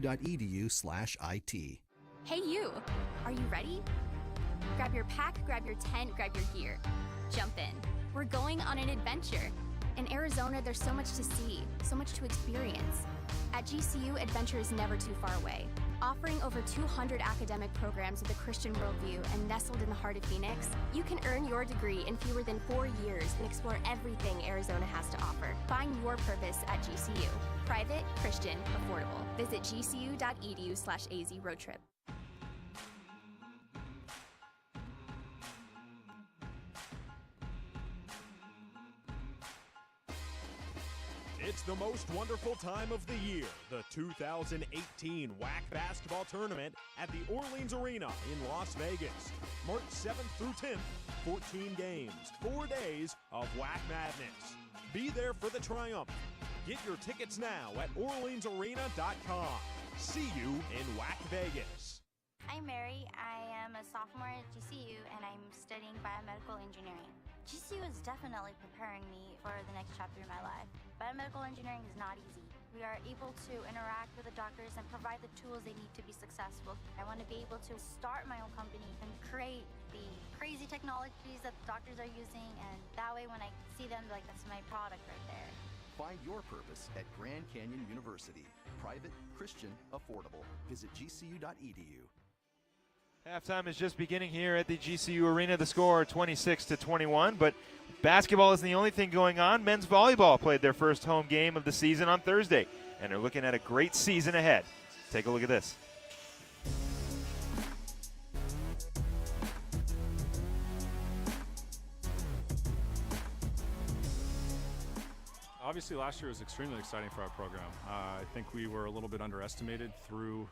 Hey you, are you ready? Grab your pack, grab your tent, grab your gear. Jump in. We're going on an adventure. In Arizona, there's so much to see, so much to experience. At GCU, adventure is never too far away. Offering over 200 academic programs with a Christian worldview and nestled in the heart of Phoenix, you can earn your degree in fewer than 4 years and explore everything Arizona has to offer. Find your purpose at GCU. Private, Christian, affordable. Visit gcu.edu/AZ roadtrip. It's the most wonderful time of the year, the 2018 WAC Basketball Tournament at the Orleans Arena in Las Vegas. March 7th through 10th, 14 games, 4 days of WAC madness. Be there for the triumph. Get your tickets now at orleansarena.com. See you in WAC Vegas. I'm Mary. I am a sophomore at GCU and I'm studying biomedical engineering. GCU is definitely preparing me for the next chapter in my life. Biomedical engineering is not easy. We are able to interact with the doctors and provide the tools they need to be successful. I want to be able to start my own company and create the crazy technologies that the doctors are using, and that way when I see them, like, that's my product right there. Find your purpose at Grand Canyon University. Private, Christian, affordable. Visit gcu.edu. Halftime is just beginning here at the GCU Arena. The score 26-21, but basketball isn't the only thing going on. Men's volleyball played their first home game of the season on Thursday, and they're looking at a great season ahead. Take a look at this. Obviously, last year was extremely exciting for our program. I think we were a little bit underestimated through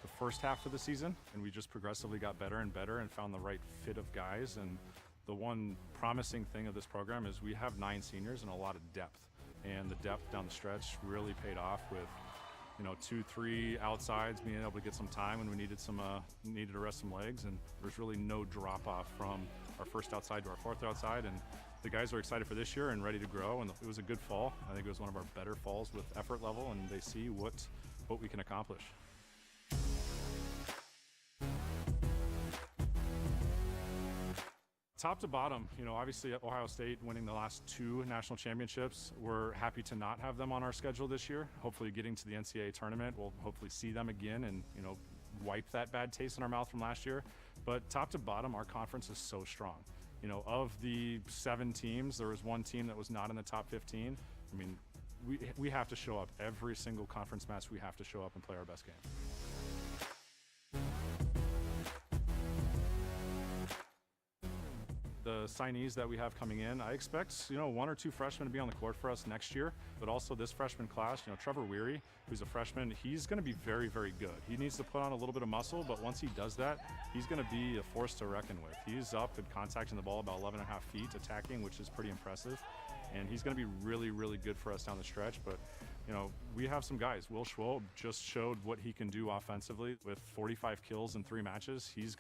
the first half of the season, and we just progressively got better and better and found the right fit of guys. And the one promising thing of this program is we have 9 seniors and a lot of depth, and the depth down the stretch really paid off with, 2-3 outsides being able to get some time when we needed to rest some legs, and there's really no drop off from our first outside to our fourth outside. And the guys are excited for this year and ready to grow, and it was a good fall. I think it was one of our better falls with effort level, and they see what we can accomplish. Top to bottom, obviously Ohio State winning the last 2 national championships. We're happy to not have them on our schedule this year. Hopefully getting to the NCAA tournament, we'll hopefully see them again and, wipe that bad taste in our mouth from last year. But top to bottom, our conference is so strong. Of the 7 teams, there was 1 team that was not in the top 15. I mean, we have to show up every single conference match. We have to show up and play our best game. the signees that we have coming in, I expect, you know, 1 or 2 freshmen to be on the court for us next year, but also this freshman class, you know, Trevor Weary, who's a freshman, he's going to be very, very good. He needs to put on a little bit of muscle, but once he does that, he's going to be a force to reckon with. He's up and contacting the ball about 11.5 feet, attacking, which is pretty impressive, and he's going to be really, really good for us down the stretch. But you know, we have some guys. Will Schwob just showed what he can do offensively with 45 kills in 3 matches. He's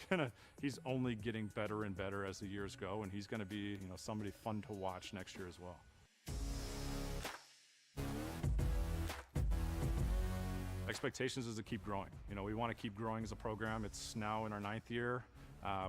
only getting better and better as the years go, and he's gonna be, you know, somebody fun to watch next year as well. Expectations is to keep growing. You know, we want to keep growing as a program. It's now in our 9th year.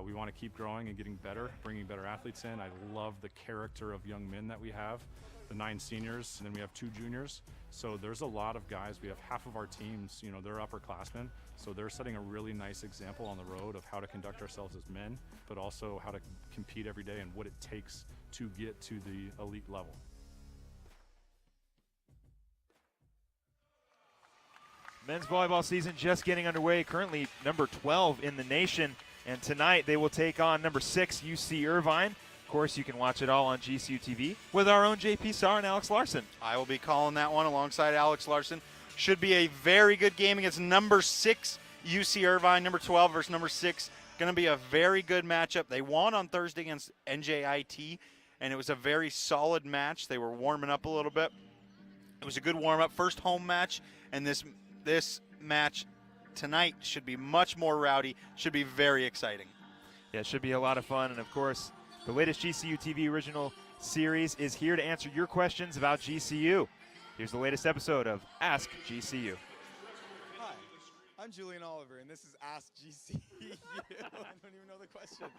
We want to keep growing and getting better, bringing better athletes in. I love the character of young men that we have. The 9 seniors, and then we have 2 juniors. So there's a lot of guys. We have half of our teams, you know, they're upperclassmen. So they're setting a really nice example on the road of how to conduct ourselves as men, but also how to compete every day and what it takes to get to the elite level. Men's volleyball season just getting underway, currently number 12 in the nation. And tonight they will take on number 6, UC Irvine. Of course, you can watch it all on GCU TV with our own JP Sarr and Alex Larson. I will be calling that one alongside Alex Larson. Should be a very good game against number 6, UC Irvine, number 12 versus number 6. Going to be a very good matchup. They won on Thursday against NJIT, and it was a very solid match. They were warming up a little bit. It was a good warm-up, first home match, and this match tonight should be much more rowdy, should be very exciting. Yeah, it should be a lot of fun, and of course, the latest GCU TV original series is here to answer your questions about GCU. Here's the latest episode of Ask GCU. Hi, I'm Julian Oliver, and this is Ask GCU. I don't even know the question.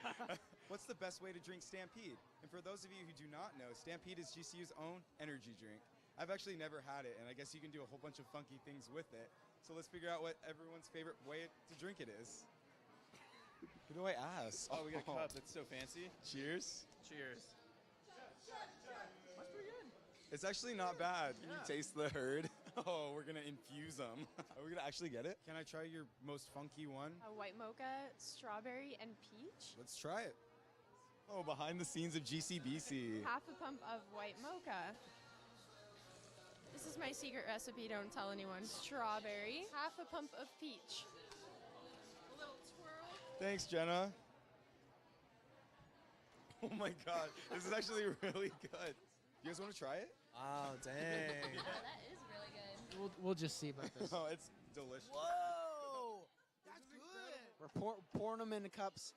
What's the best way to drink Stampede? And for those of you who do not know, Stampede is GCU's own energy drink. I've actually never had it, and I guess you can do a whole bunch of funky things with it. So let's figure out what everyone's favorite way to drink it is. Who do I ask? Oh, we got a cup. That's so fancy. Cheers. Cheers. That's pretty good. It's actually not bad. Can you taste the herd? Oh, we're going to infuse them. Are we going to actually get it? Can I try your most funky one? A white mocha, strawberry, and peach. Let's try it. Oh, behind the scenes of GCBC. Half a pump of white mocha. This is my secret recipe, don't tell anyone. Strawberry, half a pump of peach. A little twirl. Thanks, Jenna. Oh my God, this is actually really good. You guys want to try it? Oh, dang. Yeah, that is really good. We'll just see about this. Oh, it's delicious. Whoa! That's good. We're pouring them into cups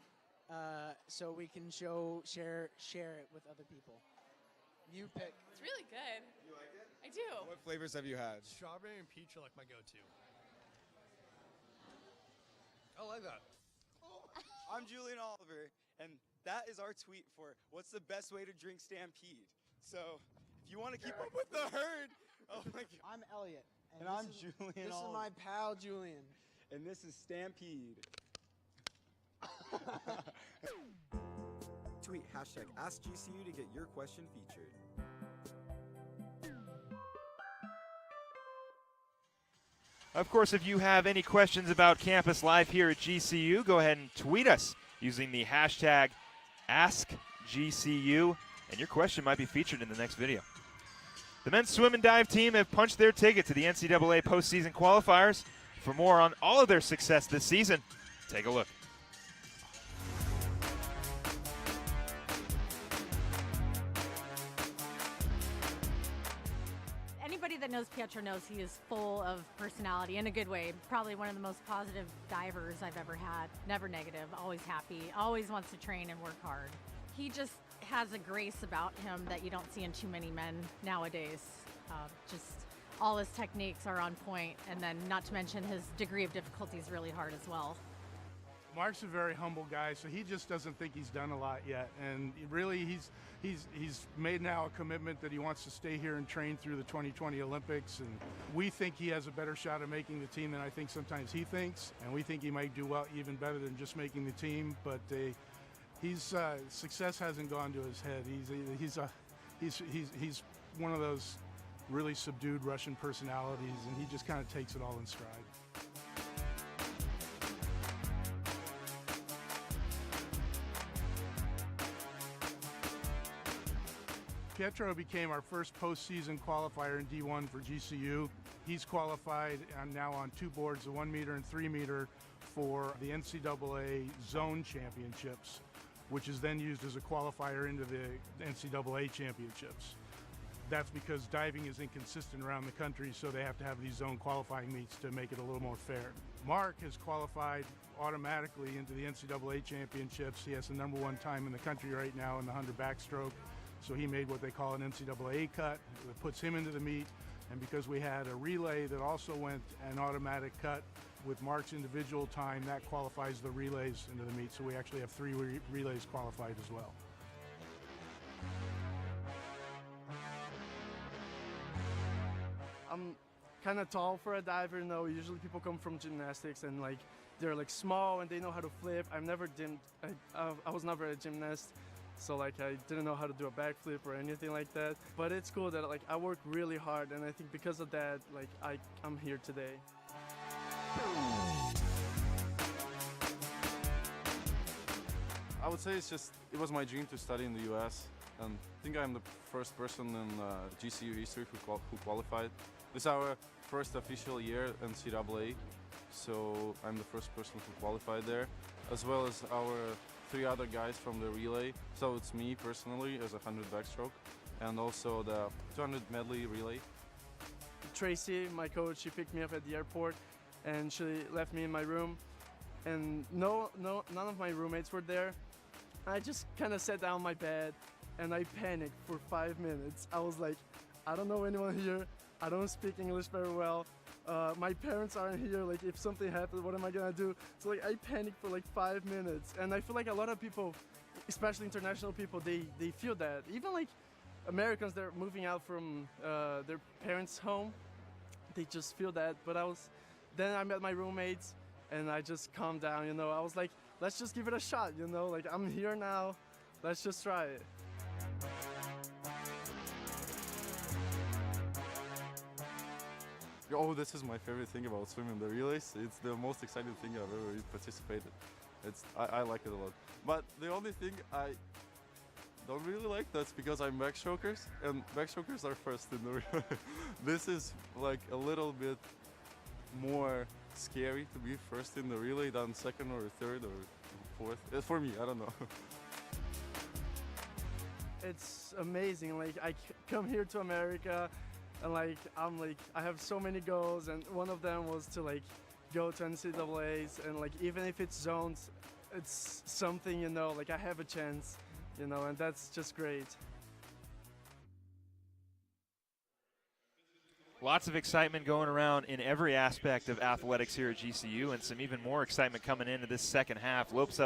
so we can share it with other people. You pick. It's really good. You like it? I do. What flavors have you had? Strawberry and peach are like my go-to. I like that. I'm Julian Oliver, and that is our tweet for what's the best way to drink Stampede. So if you want to keep up with the herd, oh my God. I'm Elliot. And I'm Julian This is Oliver. my pal, Julian. And this is Stampede. Tweet #AskGCU to get your question featured. Of course, if you have any questions about campus life here at GCU, go ahead and tweet us using the hashtag AskGCU, and your question might be featured in the next video. The men's swim and dive team have punched their ticket to the NCAA postseason qualifiers. For more on all of their success this season, take a look. Anybody that knows Pietro knows he is full of personality in a good way. Probably one of the most positive divers I've ever had. Never negative, always happy, always wants to train and work hard. He just has a grace about him that you don't see in too many men nowadays. Just all his techniques are on point, and then not to mention his degree of difficulty is really hard as well. Mark's a very humble guy, so he just doesn't think he's done a lot yet. And really, he's made now a commitment that he wants to stay here and train through the 2020 Olympics. And we think he has a better shot of making the team than I think sometimes he thinks. And we think he might do well, even better than just making the team. But success hasn't gone to his head. He's one of those really subdued Russian personalities, and he just kind of takes it all in stride. Pietro became our first postseason qualifier in D1 for GCU. He's qualified and now on 2 boards, the 1 meter and 3 meter, for the NCAA Zone Championships, which is then used as a qualifier into the NCAA Championships. That's because diving is inconsistent around the country, so they have to have these zone qualifying meets to make it a little more fair. Mark has qualified automatically into the NCAA Championships. He has the #1 time in the country right now in the 100 backstroke, so he made what they call an NCAA cut. It puts him into the meet, and because we had a relay that also went an automatic cut with Mark's individual time, that qualifies the relays into the meet, so we actually have 3 relays qualified as well. I'm kind of tall for a diver, usually people come from gymnastics and like they're like small and they know how to flip. I was never a gymnast, so like I didn't know how to do a backflip or anything like that. But it's cool that like I work really hard, and I think because of that, like I'm here today. I would say it was my dream to study in the US, and I think I'm the first person in GCU history who qualified. This is our first official year in NCAA, so I'm the first person who qualified there, as well as our 3 other guys from the relay. So it's me personally as a 100 backstroke, and also the 200 medley relay. Tracy, my coach, she picked me up at the airport, and she left me in my room, and none of my roommates were there. I just kind of sat down on my bed, and I panicked for 5 minutes. I was like, I don't know anyone here. I don't speak English very well. My parents aren't here. Like, if something happens, what am I gonna do? So like, I panicked for like 5 minutes, and I feel like a lot of people, especially international people, they feel that. Even like Americans, they're moving out from their parents' home, they just feel that. But then I met my roommates, and I just calmed down. I was like, let's just give it a shot. Like, I'm here now. Let's just try it. Oh, this is my favorite thing about swimming the relays. It's the most exciting thing I've ever participated. I like it a lot. But the only thing I don't really like, that's because I'm backstrokers, and backstrokers are first in the relay. This is like a little bit more scary to be first in the relay than second or third or fourth. For me, I don't know. It's amazing. Like, I come here to America, and like I have so many goals, and one of them was to like go to NCAAs, and like even if it's zones, it's something, like I have a chance, and that's just great. Lots of excitement going around in every aspect of athletics here at GCU, and some even more excitement coming into this second half. Lopes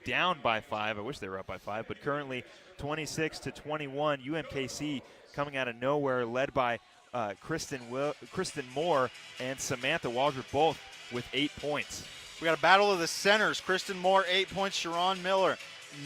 down by 5. I wish they were up by 5, but currently 26-21. UMKC coming out of nowhere, led by Kristen Moore and Samantha Waldrop, both with 8 points. We got a battle of the centers. Kristen Moore, 8 points. Sharon Miller,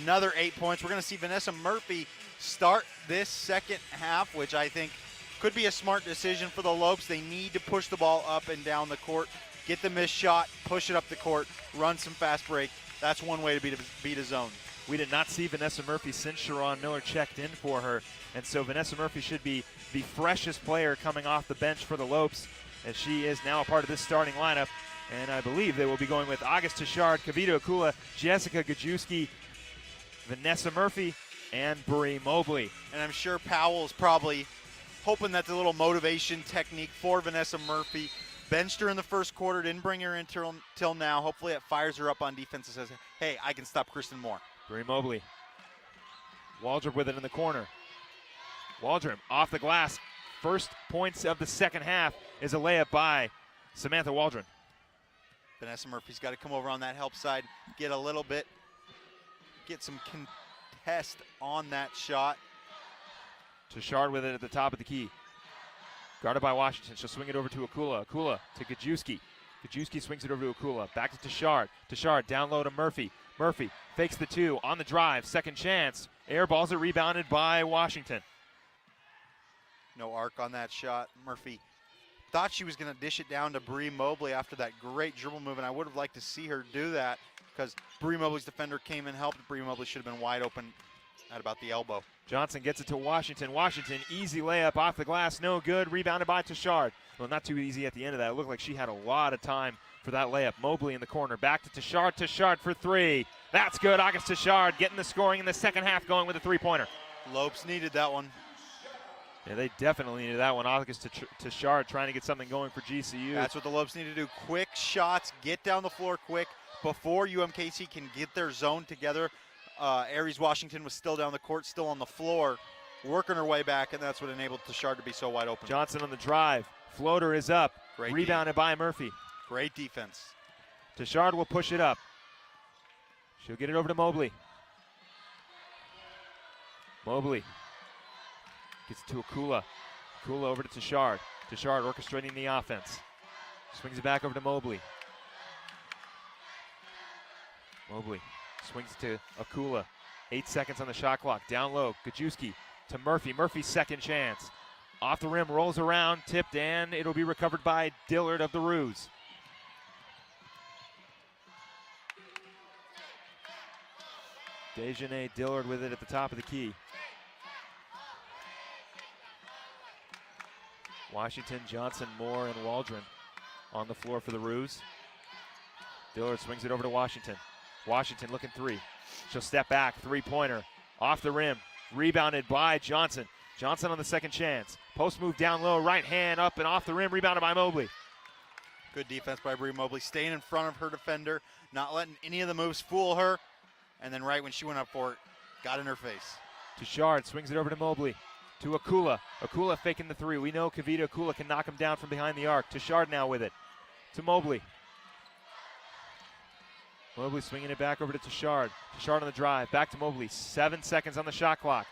another 8 points. We're going to see Vanessa Murphy start this second half, which I think could be a smart decision for the Lopes. They need to push the ball up and down the court, get the missed shot, push it up the court, run some fast break. That's one way to beat a zone. We did not see Vanessa Murphy since Sharon Miller checked in for her, and so Vanessa Murphy should be the freshest player coming off the bench for the Lopes, as she is now a part of this starting lineup. And I believe they will be going with August Tichard, Kavita Akula, Jessica Gajewski, Vanessa Murphy, and Bree Mobley. And I'm sure Powell's probably hoping that's a little motivation technique for Vanessa Murphy. Benched her in the first quarter, didn't bring her in till now. Hopefully it fires her up on defense and says, hey, I can stop Kristen Moore. Bree Mobley. Waldrop with it in the corner. Waldrop off the glass. First points of the second half is a layup by Samantha Waldrop. Vanessa Murphy's got to come over on that help side, get some contest on that shot. Tichard with it at the top of the key. Guarded by Washington. She'll swing it over to Akula. Akula to Gajewski. Gajewski swings it over to Akula. Back to Tichard. Tichard down low to Murphy. Murphy fakes the 2 on the drive. Second chance. Air balls are rebounded by Washington. No arc on that shot. Murphy thought she was going to dish it down to Bree Mobley after that great dribble move, and I would have liked to see her do that because Bree Mobley's defender came and helped. Bree Mobley should have been wide open at about the elbow. Johnson gets it to Washington. Washington, easy layup off the glass, no good. Rebounded by Tashard. Well, not too easy at the end of that. It looked like she had a lot of time for that layup. Mobley in the corner, back to Tashard. Tashard for three. That's good. August Tashard getting the scoring in the second half, going with a three-pointer. Lopes needed that one. Yeah, they definitely needed that one. August Tashard trying to get something going for GCU. That's what the Lopes need to do. Quick shots, get down the floor quick before UMKC can get their zone together. Aries Washington was still down the court, still on the floor, working her way back, and that's what enabled Tashard to be so wide open. Johnson on the drive. Floater is up. Great Rebounded by Murphy. Great defense. Tashard will push it up. She'll get it over to Mobley. Mobley gets it to Akula. Akula over to Tashard. Tashard orchestrating the offense. Swings it back over to Mobley. Mobley swings it to Akula. 8 seconds on the shot clock. Down low. Gajewski to Murphy. Murphy's second chance. Off the rim, rolls around, tipped, and it'll be recovered by Dillard of the Ruse. Dejanay Dillard with it at the top of the key. Washington, Johnson, Moore, and Waldron on the floor for the Ruse. Dillard swings it over to Washington. Washington looking three. She'll step back, three-pointer. Off the rim, rebounded by Johnson. Johnson on the second chance. Post move down low, right hand up and off the rim, rebounded by Mobley. Good defense by Bree Mobley, staying in front of her defender, not letting any of the moves fool her. And then right when she went up for it, got in her face. Tashard swings it over to Mobley. To Akula. Akula faking the three. We know Kavita Akula can knock him down from behind the arc. Tashard now with it. To Mobley. Mobley swinging it back over to Tashard. Tashard on the drive. Back to Mobley. 7 seconds on the shot clock.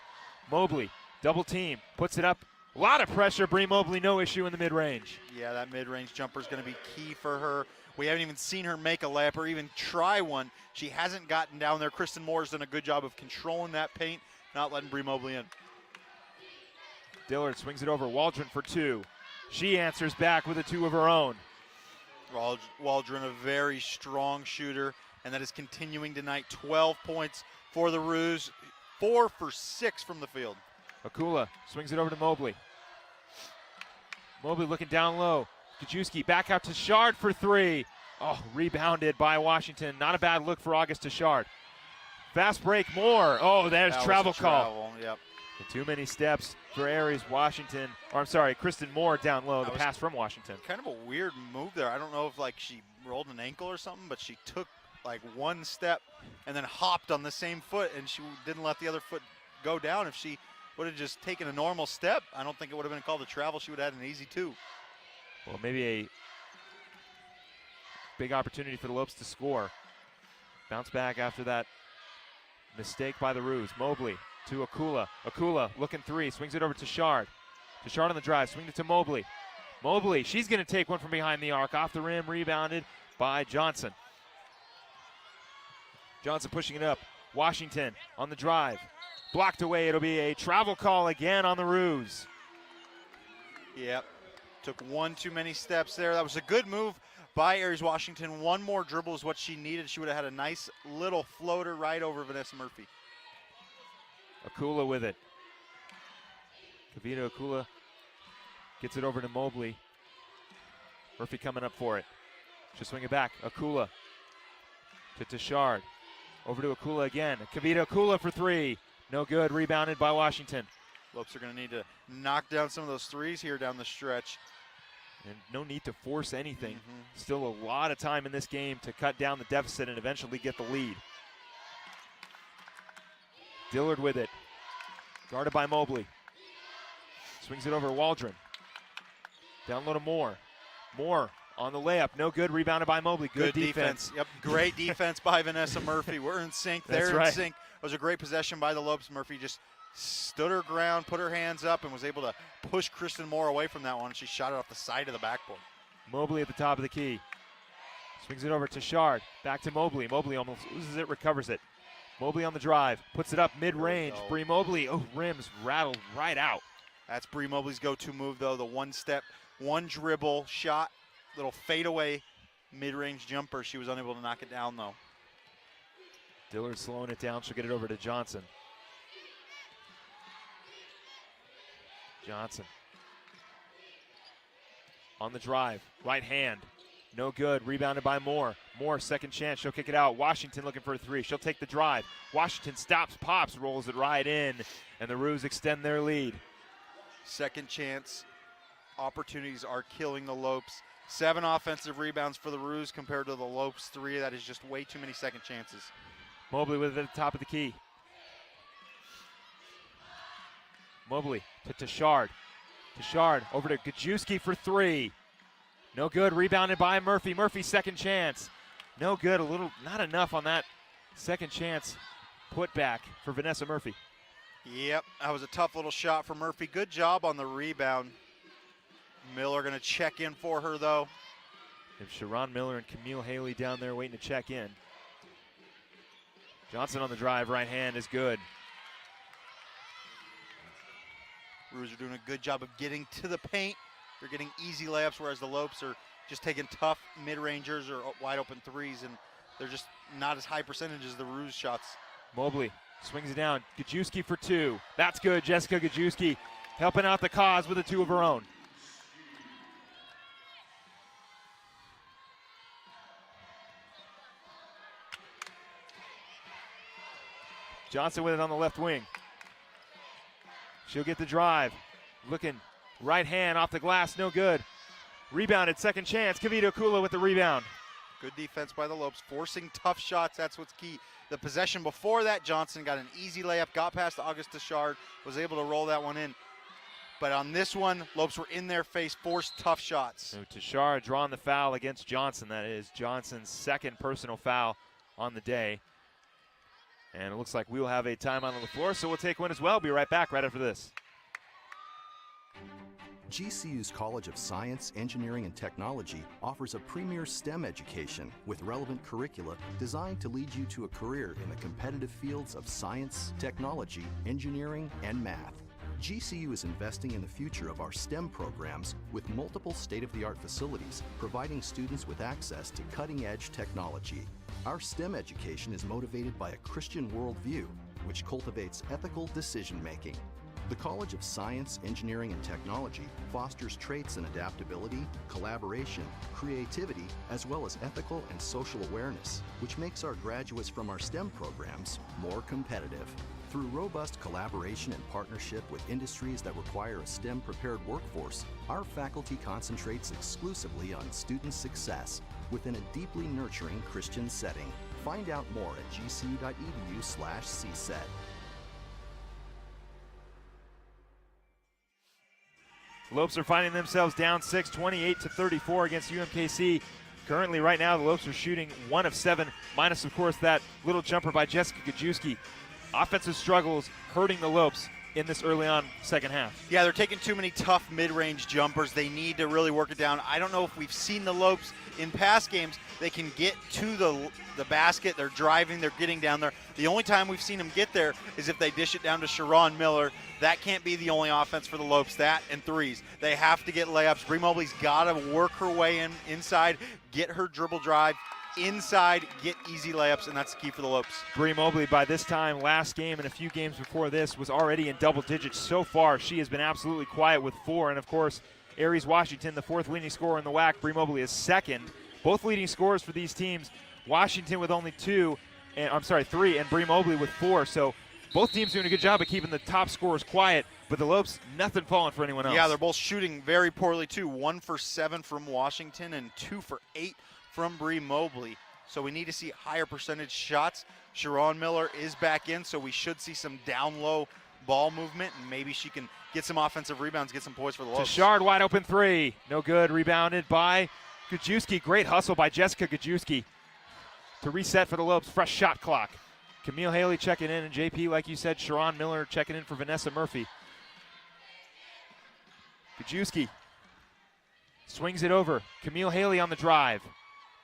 Mobley, double team, puts it up. A lot of pressure. Bree Mobley, no issue in the mid-range. Yeah, that mid-range jumper is going to be key for her. We haven't even seen her make a layup or even try one. She hasn't gotten down there. Kristen Moore's done a good job of controlling that paint, not letting Bree Mobley in. Dillard swings it over. Waldron for two. She answers back with a two of her own. Waldron, a very strong shooter, and that is continuing tonight. 12 points for the Ruse, 4 for 6 from the field. Akula swings it over to Mobley. Mobley looking down low. Gajewski back out to Tashard for three. Oh, rebounded by Washington. Not a bad look for August Tashard. Fast break, Moore. Oh, there's travel call. Yep. And too many steps for Aries Washington. Or I'm sorry, Kristen Moore down low. The pass from Washington. Kind of a weird move there. I don't know if like she rolled an ankle or something, but she took like one step and then hopped on the same foot, and she didn't let the other foot go down. If she would have just taken a normal step, I don't think it would have been called a travel. She would have had an easy two. Well, maybe a big opportunity for the Lopes to score. Bounce back after that mistake by the Ruse. Mobley to Akula. Akula looking three, swings it over to Tashard. Tashard on the drive, swings it to Mobley. Mobley, she's going to take one from behind the arc. Off the rim, rebounded by Johnson. Johnson pushing it up. Washington on the drive. Blocked away. It'll be a travel call again on the Ruse. Yep. Took one too many steps there. That was a good move by Aries Washington. One more dribble is what she needed. She would have had a nice little floater right over Vanessa Murphy. Akula with it. Kavita Akula gets it over to Mobley. Murphy coming up for it. She'll swing it back. Akula to Tashard. Over to Akula again. Kavita Akula for three. No good. Rebounded by Washington. Lopes are going to need to knock down some of those threes here down the stretch. And no need to force anything. Still a lot of time in this game to cut down the deficit and eventually get the lead. Dillard with it. Guarded by Mobley. Swings it over to Waldron. Down low to Moore. Moore on the layup. No good. Rebounded by Mobley. Good defense. Yep. Great defense by Vanessa Murphy. We're in sync. They're in sync. It was a great possession by the Lopes. Murphy just stood her ground, put her hands up, and was able to push Kristen Moore away from that one. She shot it off the side of the backboard. Mobley at the top of the key. Swings it over to Tashard. Back to Mobley. Mobley almost loses it, recovers it. Mobley on the drive. Puts it up mid-range. Bree Mobley, rims rattled right out. That's Bree Mobley's go-to move, though. The one step, one dribble, shot, little fadeaway mid-range jumper. She was unable to knock it down, though. Dillard slowing it down. She'll get it over to Johnson. Johnson on the drive, right hand, no good, rebounded by Moore. Moore, second chance, she'll kick it out. Washington looking for a three, she'll take the drive. Washington stops, pops, rolls it right in, and the Roos extend their lead. Second chance opportunities are killing the Lopes. 7 offensive rebounds for the Roos compared to the Lopes 3. That is just way too many second chances. Mobley with it at the top of the key. Mobley to Tashard. Tashard over to Gajewski for 3. No good, rebounded by Murphy. Murphy, second chance. No good, not enough on that second chance put back for Vanessa Murphy. Yep, that was a tough little shot for Murphy. Good job on the rebound. Miller going to check in for her, though. If Sharon Miller and Camille Haley down there waiting to check in. Johnson on the drive, right hand is good. Roos are doing a good job of getting to the paint. They're getting easy layups, whereas the Lopes are just taking tough mid-rangers or wide open threes, and they're just not as high percentage as the Roos shots. Mobley swings it down. Gajewski for 2. That's good. Jessica Gajewski helping out the cause with a 2 of her own. Johnson with it on the left wing. She'll get the drive. Looking right hand off the glass, no good. Rebounded, second chance. Kavita Kula with the rebound. Good defense by the Lopes, forcing tough shots. That's what's key. The possession before that, Johnson got an easy layup, got past August Tashard, was able to roll that one in. But on this one, Lopes were in their face, forced tough shots. So Tashard drawing the foul against Johnson. That is Johnson's second personal foul on the day. And it looks like we'll have a timeout on the floor, so we'll take one as well. Be right back right after this. GCU's College of Science, Engineering, and Technology offers a premier STEM education with relevant curricula designed to lead you to a career in the competitive fields of science, technology, engineering, and math. GCU is investing in the future of our STEM programs with multiple state-of-the-art facilities, providing students with access to cutting-edge technology. Our STEM education is motivated by a Christian worldview, which cultivates ethical decision-making. The College of Science, Engineering, and Technology fosters traits in adaptability, collaboration, creativity, as well as ethical and social awareness, which makes our graduates from our STEM programs more competitive. Through robust collaboration and partnership with industries that require a STEM-prepared workforce, our faculty concentrates exclusively on student success within a deeply nurturing Christian setting. Find out more at gcu.edu/CSET. Lopes are finding themselves down 6, 28-34 against UMKC. Currently, right now, the Lopes are shooting 1 of 7, minus, of course, that little jumper by Jessica Gajewski. Offensive struggles hurting the Lopes in this early on second half. Yeah, they're taking too many tough mid-range jumpers. They need to really work it down. I don't know if we've seen the Lopes in past games. They can get to the basket. They're driving. They're getting down there. The only time we've seen them get there is if they dish it down to Sharon Miller. That can't be the only offense for the Lopes. That and threes. They have to get layups. Bree Mobley's got to work her way inside, get her dribble drive inside, get easy layups, and that's the key for the Lopes. Bree Mobley, by this time last game and a few games before this, was already in double digits. So far, she has been absolutely quiet with 4. And, of course, Aries Washington, the 4th leading scorer in the WAC. Bree Mobley is 2nd. Both leading scorers for these teams. Washington with only 3, and Bree Mobley with 4. So both teams doing a good job of keeping the top scorers quiet, but the Lopes, nothing falling for anyone else. Yeah, they're both shooting very poorly, too. 1 for 7 from Washington and 2 for 8 from Bree Mobley. So we need to see higher percentage shots. Sharon Miller is back in, so we should see some down-low ball movement, and maybe she can get some offensive rebounds, get some points for the Lopes. Tashard, wide open 3. No good. Rebounded by Gajewski. Great hustle by Jessica Gajewski to reset for the Lopes. Fresh shot clock. Camille Haley checking in, and JP, like you said, Sharon Miller checking in for Vanessa Murphy. Gajewski swings it over. Camille Haley on the drive.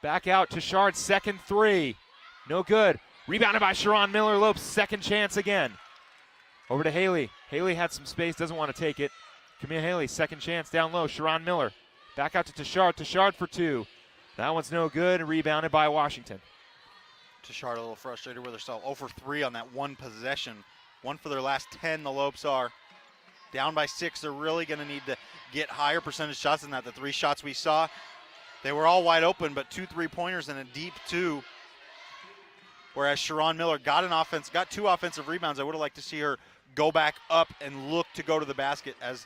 Back out to Shard, second 3. No good. Rebounded by Sharon Miller. Lopes, second chance again. Over to Haley. Haley had some space, doesn't want to take it. Camille Haley, second chance down low. Sharon Miller. Back out to Tashard. Tashard for 2. That one's no good. Rebounded by Washington. Tashard a little frustrated with herself. 0 for 3 on that one possession. 1 for their last 10, the Lopes are. Down by 6, they're really going to need to get higher percentage shots than that. The 3 shots we saw, they were all wide open, but 2 3-pointers and a deep 2. Whereas Sharon Miller got 2 offensive rebounds. I would have liked to see her go back up and look to go to the basket as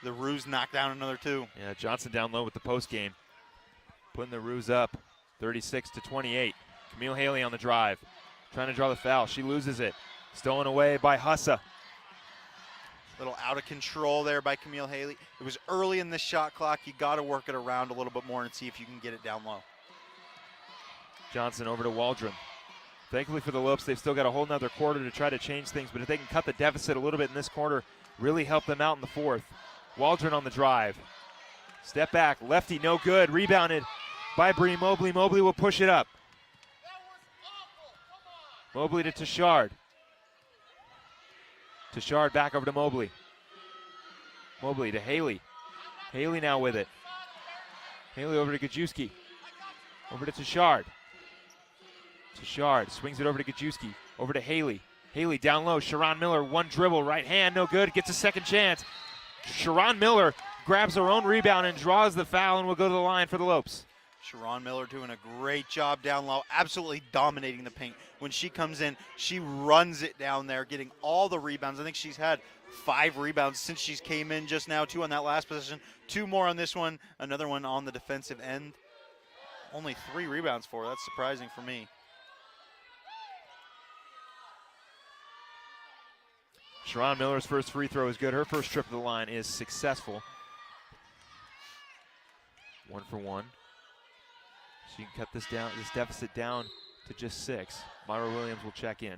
the Roos knocked down another 2. Yeah, Johnson down low with the post game. Putting the Roos up 36-28. Camille Haley on the drive. Trying to draw the foul. She loses it. Stolen away by Hussa. Little out of control there by Camille Haley. It was early in the shot clock. You got to work it around a little bit more and see if you can get it down low. Johnson over to Waldron. Thankfully for the Lopes, they've still got a whole nother quarter to try to change things, but if they can cut the deficit a little bit in this quarter, really help them out in the fourth. Waldron on the drive. Step back, lefty, no good. Rebounded by Bree Mobley. Mobley will push it up. Mobley to Tashard. Tashard back over to Mobley. Mobley to Haley. Haley now with it. Haley over to Gajewski. Over to Tashard. Tashard swings it over to Gajewski. Over to Haley. Haley down low. Sharon Miller, one dribble, right hand, no good. Gets a second chance. Sharon Miller grabs her own rebound and draws the foul and will go to the line for the Lopes. Sharon Miller doing a great job down low, absolutely dominating the paint. When she comes in, she runs it down there, getting all the rebounds. I think she's had 5 rebounds since she's came in just now, 2 on that last possession, 2 more on this one, another one on the defensive end. Only 3 rebounds for her. That's surprising for me. Sharon Miller's first free throw is good. Her first trip to the line is successful. 1 for 1. She can cut this deficit down to just 6. Myra Williams will check in.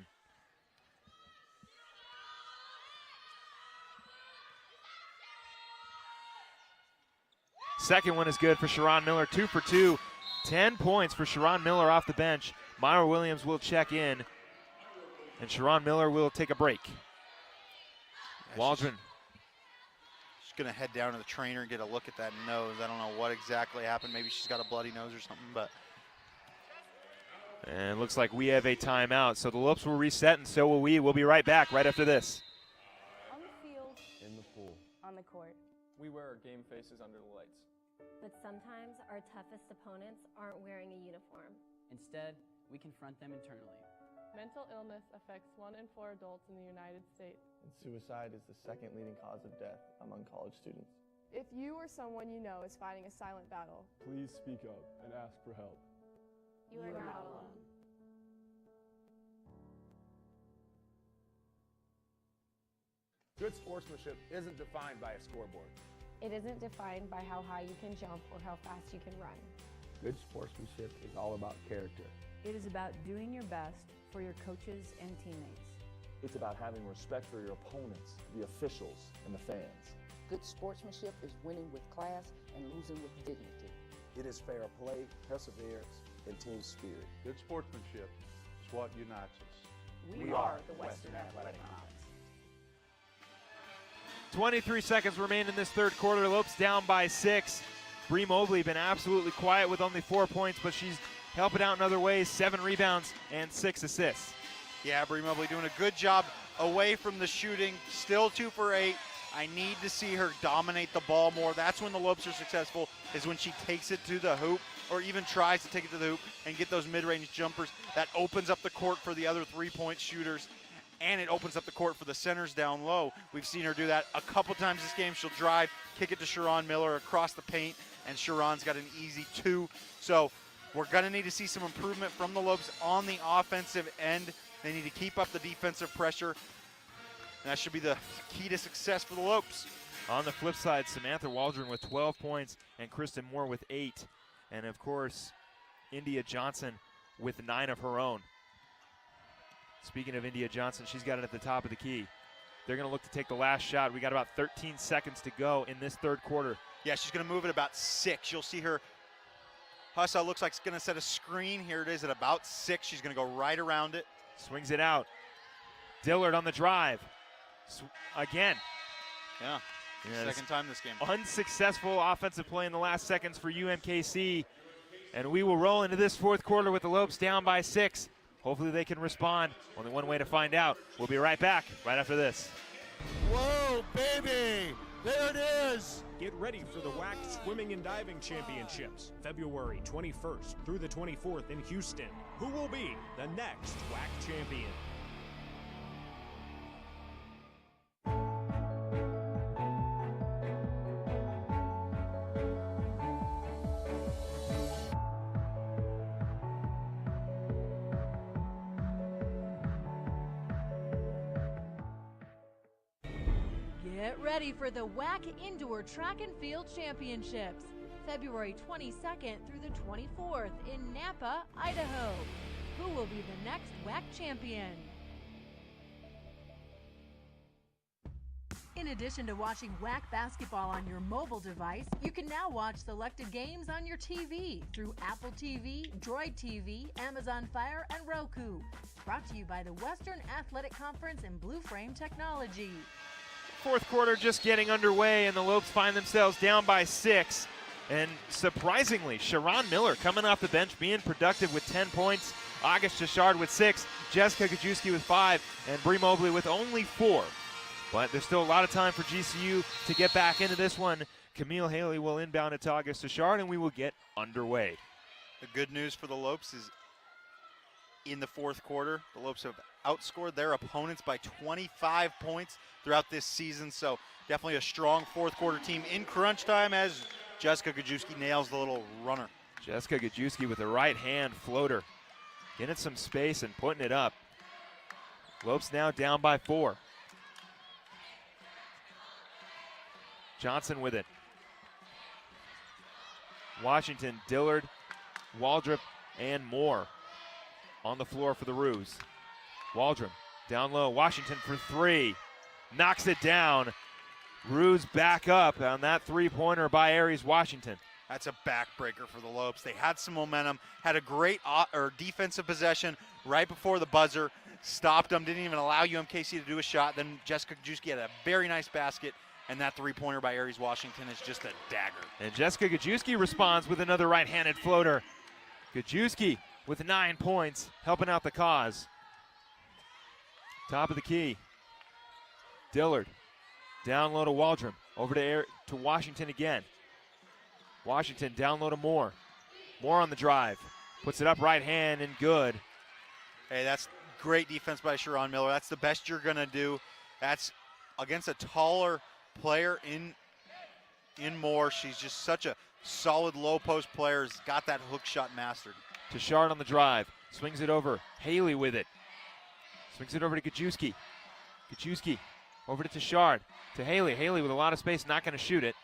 Second one is good for Sharon Miller. 2 for 2. 10 points for Sharon Miller off the bench. Myra Williams will check in, and Sharon Miller will take a break. Waldron. She's going to head down to the trainer and get a look at that nose. I don't know what exactly happened. Maybe she's got a bloody nose or something, but. And looks like we have a timeout. So the Lopes will reset, and so will we. We'll be right back right after this. On the field. In the pool. On the court. We wear our game faces under the lights. But sometimes our toughest opponents aren't wearing a uniform. Instead, we confront them internally. Mental illness affects 1 in 4 adults in the United States. And suicide is the 2nd leading cause of death among college students. If you or someone you know is fighting a silent battle, please speak up and ask for help. You are not alone. Good sportsmanship isn't defined by a scoreboard. It isn't defined by how high you can jump or how fast you can run. Good sportsmanship is all about character. It is about doing your best for your coaches and teammates. It's about having respect for your opponents, the officials, and the fans. Good sportsmanship is winning with class and losing with dignity. It is fair play, perseverance, and team spirit. Good sportsmanship is what unites us. We are the Western Athletic Conference. 23 seconds remain in this third quarter. Lopes down by 6. Bree Mobley been absolutely quiet with only 4 points, but she's helping out in other ways. 7 rebounds and 6 assists. Yeah, Bree Mobley doing a good job away from the shooting. Still 2 for 8. I need to see her dominate the ball more. That's when the Lopes are successful, is when she takes it to the hoop or even tries to take it to the hoop and get those mid-range jumpers. That opens up the court for the other 3-point shooters, and it opens up the court for the centers down low. We've seen her do that a couple times this game. She'll drive, kick it to Sharon Miller across the paint, and Sharon's got an easy 2. So we're going to need to see some improvement from the Lopes on the offensive end. They need to keep up the defensive pressure, and that should be the key to success for the Lopes. On the flip side, Samantha Waldron with 12 points and Kristen Moore with 8. And, of course, India Johnson with 9 of her own. Speaking of India Johnson, she's got it at the top of the key. They're going to look to take the last shot. We got about 13 seconds to go in this third quarter. Yeah, she's going to move at about 6. You'll see her. Hussa looks like it's going to set a screen. Here it is at about 6. She's going to go right around it. Swings it out. Dillard on the drive. Again. Yeah. Second time this game. Unsuccessful offensive play in the last seconds for UMKC. And we will roll into this fourth quarter with the Lopes down by 6. Hopefully they can respond. Only one way to find out. We'll be right back right after this. Whoa, baby! There it is! Get ready for the WAC Swimming and Diving Championships, February 21st through the 24th in Houston. Who will be the next WAC champion? Get ready for the WAC Indoor Track and Field Championships, February 22nd through the 24th in Napa, Idaho. Who will be the next WAC champion? In addition to watching WAC basketball on your mobile device, you can now watch selected games on your TV through Apple TV, Droid TV, Amazon Fire, and Roku. Brought to you by the Western Athletic Conference and Blue Frame Technology. Fourth quarter just getting underway, and the Lopes find themselves down by 6. And surprisingly, Sharon Miller coming off the bench, being productive with 10 points. August Chachard with 6, Jessica Gajewski with 5, and Bree Mobley with only 4. But there's still a lot of time for GCU to get back into this one. Camille Haley will inbound it to August Chachard, and we will get underway. The good news for the Lopes is in the fourth quarter, the Lopes have outscored their opponents by 25 points throughout this season. So definitely a strong fourth quarter team in crunch time as Jessica Gajewski nails the little runner. Jessica Gajewski with a right hand floater, getting some space and putting it up. Lopes now down by 4. Johnson with it. Washington, Dillard, Waldrop, and Moore on the floor for the Roos. Waldrop down low. Washington for 3. Knocks it down. Roos back up on that three-pointer by Aries Washington. That's a backbreaker for the Lopes. They had some momentum, had a great defensive possession right before the buzzer, stopped them, didn't even allow UMKC to do a shot. Then Jessica Gajewski had a very nice basket, and that three-pointer by Aries Washington is just a dagger. And Jessica Gajewski responds with another right-handed floater. Gajewski with 9 points, helping out the cause. Top of the key. Dillard down low to Waldron. Over to Washington again. Washington down low to Moore. Moore on the drive. Puts it up right hand and good. Hey, that's great defense by Sharon Miller. That's the best you're going to do. That's against a taller player in Moore. She's just such a solid low post player. Has got that hook shot mastered. Chachard on the drive. Swings it over. Haley with it. Swings it over to Gajewski. Gajewski over to Chachard. To Haley. Haley with a lot of space, not going to shoot it.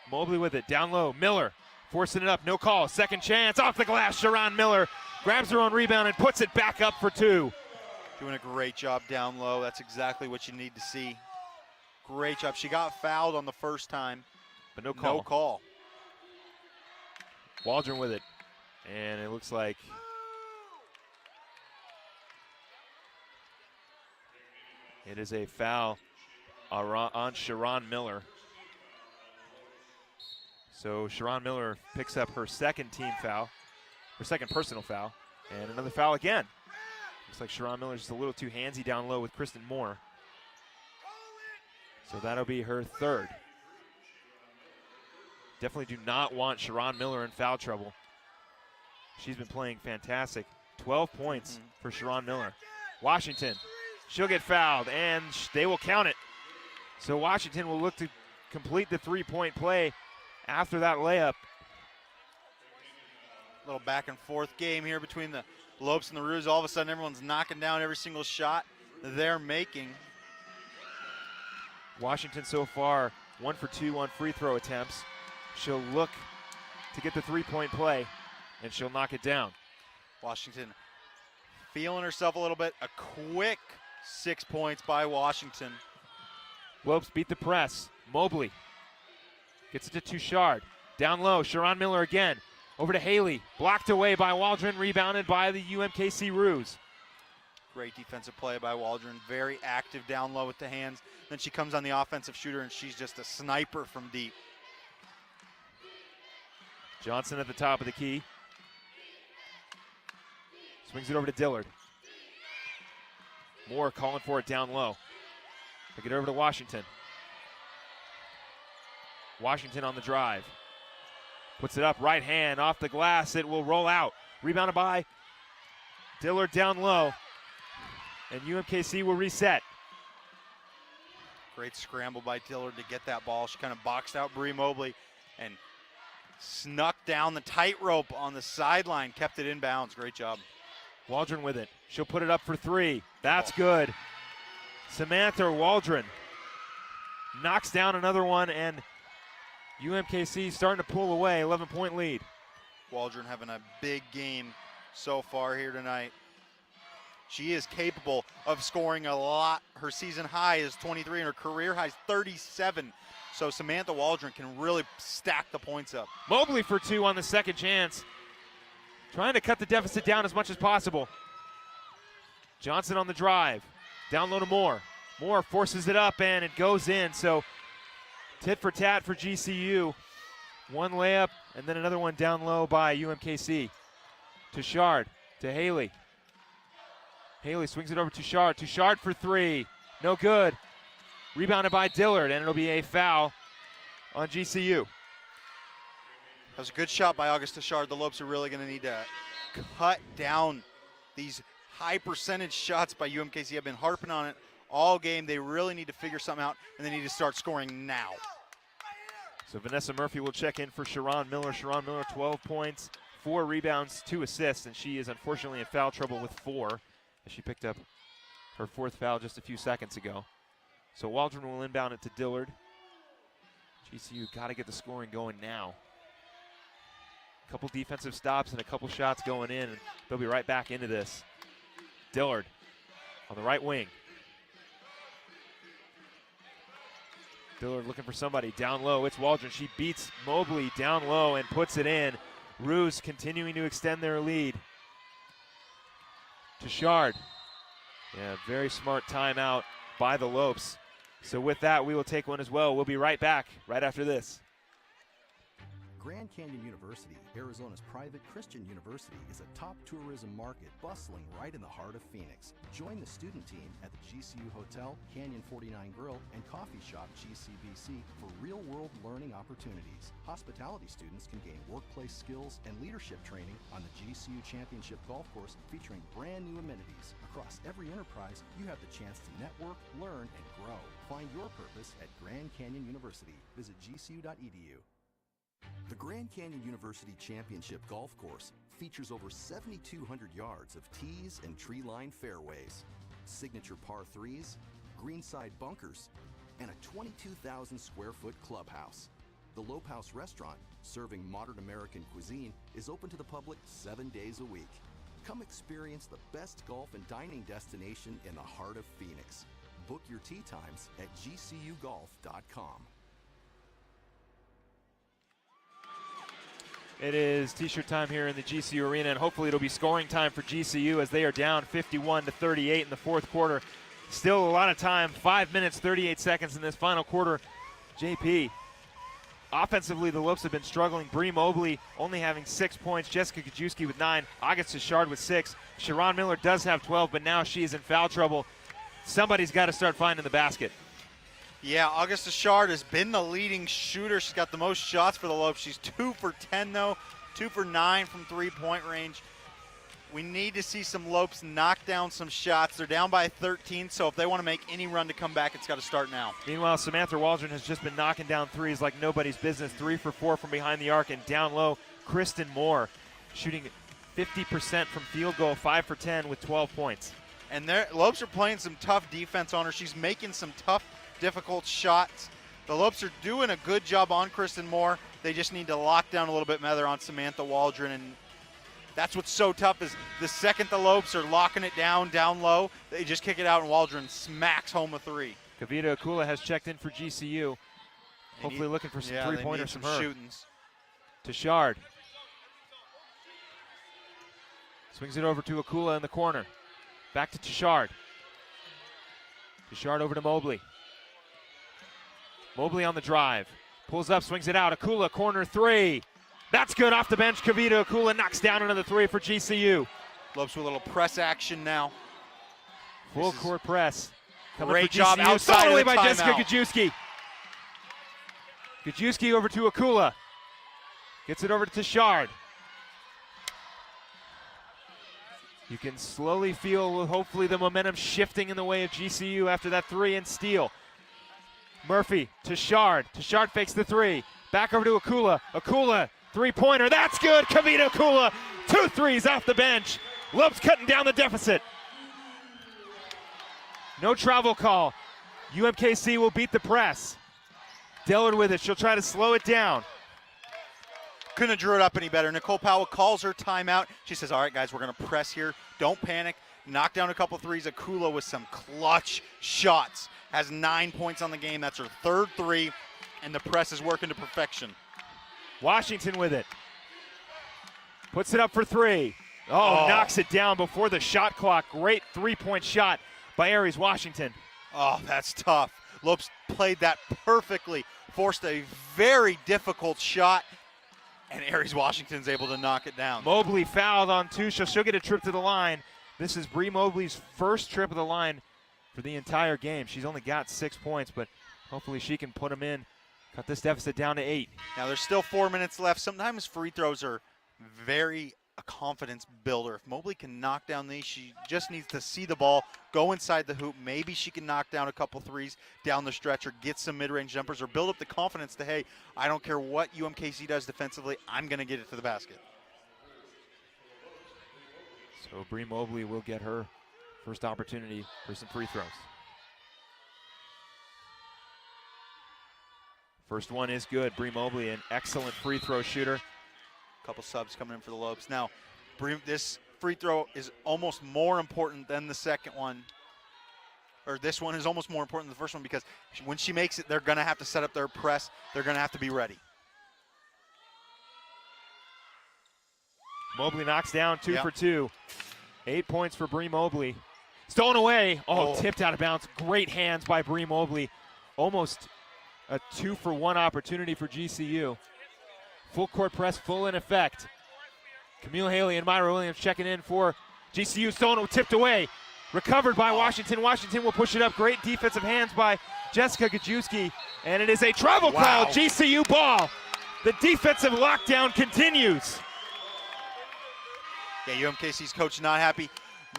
Mobley with it. Down low. Miller forcing it up. No call. Second chance. Off the glass. Sharon Miller grabs her own rebound and puts it back up for 2. Doing a great job down low. That's exactly what you need to see. Great job. She got fouled on the first time. But no call. No call. Waldron with it. And it looks like it is a foul on Sharon Miller. So Sharon Miller picks up her second team foul, her second personal foul, and another foul again. Looks like Sharon Miller's just a little too handsy down low with Kristen Moore. So that'll be her third. Definitely do not want Sharon Miller in foul trouble. She's been playing fantastic. 12 points for Sharon Miller. Washington, she'll get fouled, and they will count it. So Washington will look to complete the three-point play after that layup. Little back and forth game here between the Lopes and the Roos. All of a sudden, everyone's knocking down every single shot they're making. Washington so far 1 for 2 on free throw attempts. She'll look to get the three-point play, and she'll knock it down. Washington feeling herself a little bit. A quick 6 points by Washington. Lopes beat the press. Mobley gets it to Touchard. Down low, Sharon Miller again. Over to Haley. Blocked away by Waldron, rebounded by the UMKC Roos. Great defensive play by Waldron. Very active down low with the hands. Then she comes on the offensive shooter, and she's just a sniper from deep. Johnson at the top of the key. Swings it over to Dillard. Moore calling for it down low. Pick it over to Washington. Washington on the drive. Puts it up, right hand, off the glass. It will roll out. Rebounded by Dillard down low. And UMKC will reset. Great scramble by Dillard to get that ball. She kind of boxed out Bree Mobley and snuck down the tightrope on the sideline, kept it in bounds. Great job. Waldron with it. She'll put it up for three. That's good. Samantha Waldron knocks down another one, and UMKC starting to pull away, 11-point lead. Waldron having a big game so far here tonight. She is capable of scoring a lot. Her season high is 23 and her career high is 37. So Samantha Waldron can really stack the points up. Mobley for two on the second chance. Trying to cut the deficit down as much as possible. Johnson on the drive. Down low to Moore. Moore forces it up and it goes in. So tit for tat for GCU. One layup and then another one down low by UMKC. To Shard, to Haley. Haley swings it over to Shard. To Shard for three. No good. Rebounded by Dillard, and it'll be a foul on GCU. That was a good shot by Augusta Shard. The Lopes are really going to need to cut down these high percentage shots by UMKC. I've been harping on it all game. They really need to figure something out, and they need to start scoring now. So Vanessa Murphy will check in for Sharon Miller. Sharon Miller, 12 points, 4 rebounds, 2 assists, and she is unfortunately in foul trouble with 4. As she picked up her 4th foul just a few seconds ago. So Waldron will inbound it to Dillard. GCU got to get the scoring going now. A couple defensive stops and a couple shots going in, and they'll be right back into this. Dillard on the right wing. Dillard looking for somebody down low. It's Waldron. She beats Mobley down low and puts it in. Roos continuing to extend their lead. To Shard. Yeah, very smart timeout by the Lopes. So with that, we will take one as well. We'll be right back right after this. Grand Canyon University, Arizona's private Christian university, is a top tourism market bustling right in the heart of Phoenix. Join the student team at the GCU Hotel, Canyon 49 Grill, and coffee shop GCBC for real-world learning opportunities. Hospitality students can gain workplace skills and leadership training on the GCU Championship Golf Course, featuring brand new amenities. Across every enterprise, you have the chance to network, learn, and grow. Find your purpose at Grand Canyon University. Visit gcu.edu. The Grand Canyon University Championship Golf Course features over 7,200 yards of tees and tree-lined fairways, signature par 3s, greenside bunkers, and a 22,000 square foot clubhouse. The Lope House Restaurant, serving modern American cuisine, is open to the public 7 days a week. Come experience the best golf and dining destination in the heart of Phoenix. Book your tee times at gcugolf.com. It is t-shirt time here in the GCU Arena, and hopefully it'll be scoring time for GCU as they are down 51-38 in the 4th quarter. Still a lot of time, 5 minutes, 38 seconds in this final quarter. JP, offensively, the Lopes have been struggling. Bree Mobley only having 6 points, Jessica Kajewski with 9, Augusta Shard with 6. Sharon Miller does have 12, but now she is in foul trouble. Somebody's got to start finding the basket. Yeah, Augusta Shard has been the leading shooter. She's got the most shots for the Lopes. She's 2 for 10, though, 2 for 9 from three-point range. We need to see some Lopes knock down some shots. They're down by 13, so if they want to make any run to come back, it's got to start now. Meanwhile, Samantha Waldron has just been knocking down threes like nobody's business. 3 for 4 from behind the arc, and down low, Kristen Moore shooting 50% from field goal, 5 for 10 with 12 points. And Lopes are playing some tough defense on her. She's making some tough, difficult shots. The Lopes are doing a good job on Kristen Moore. They just need to lock down a little bit better on Samantha Waldron, and that's what's so tough is the second the Lopes are locking it down low, they just kick it out and Waldron smacks home a 3. Kavita Akula has checked in for GCU. Hopefully looking for some three-pointers from her. Shootings. To Shard. Swings it over to Akula in the corner. Back to Tashard. Tashard over to Mobley. Mobley on the drive. Pulls up, swings it out. Akula, corner 3. That's good off the bench. Kavita Akula knocks down another 3 for GCU. Lopes with a little press action now. Full court press. Great job GCU. outside Thrown away of the by Jessica timeout. Gajewski. Gajewski over to Akula. Gets it over to Tashard. You can slowly feel, hopefully, the momentum shifting in the way of GCU after that three and steal. Murphy, Tashard. Tashard fakes the three. Back over to Akula. Akula, three-pointer. That's good. Kavita Akula, 2 threes off the bench. Lopes cutting down the deficit. No travel call. UMKC will beat the press. Dillard with it. She'll try to slow it down. Couldn't have drew it up any better. Nicole Powell calls her timeout. She says, all right, guys, we're going to press here. Don't panic. Knock down a couple threes. Akula with some clutch shots. Has 9 points on the game. That's her third three, and the press is working to perfection. Washington with it. Puts it up for three. Oh, knocks it down before the shot clock. Great three-point shot by Aries Washington. Oh, that's tough. Lopes played that perfectly. Forced a very difficult shot, and Aries Washington's able to knock it down. Mobley fouled on Tusha. She'll get a trip to the line. This is Bree Mobley's first trip of the line for the entire game. She's only got 6 points, but hopefully she can put them in. Cut this deficit down to 8. Now there's still 4 minutes left. Sometimes free throws are very a confidence builder. If Mobley can knock down these, she just needs to see the ball, go inside the hoop. Maybe she can knock down a couple threes down the stretch or get some mid-range jumpers or build up the confidence to, hey, I don't care what UMKC does defensively, I'm going to get it to the basket. So Bree Mobley will get her first opportunity for some free throws. First one is good. Bree Mobley, an excellent free throw shooter. Couple subs coming in for the Lopes. Now, this free throw is almost more important than the second one. Or this one is almost more important than the first one because when she makes it, they're going to have to set up their press. They're going to have to be ready. Mobley knocks down 2 for 2. 8 points for Bree Mobley. Stolen away. Oh, tipped out of bounds. Great hands by Bree Mobley. Almost a 2-for-1 opportunity for GCU. Full court press, full in effect. Camille Haley and Myra Williams checking in for GCU. Stolen, tipped away. Recovered by Washington. Washington will push it up. Great defensive hands by Jessica Gajewski. And it is a travel call. GCU ball. The defensive lockdown continues. Yeah, UMKC's coach not happy.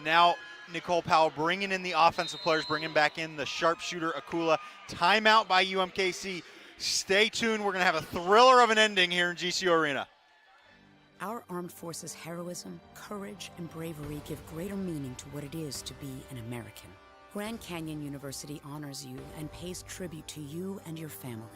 Now Nicole Powell bringing in the offensive players, bringing back in the sharpshooter Akula. Timeout by UMKC. Stay tuned. We're going to have a thriller of an ending here in GCU Arena. Our armed forces' heroism, courage, and bravery give greater meaning to what it is to be an American. Grand Canyon University honors you and pays tribute to you and your family.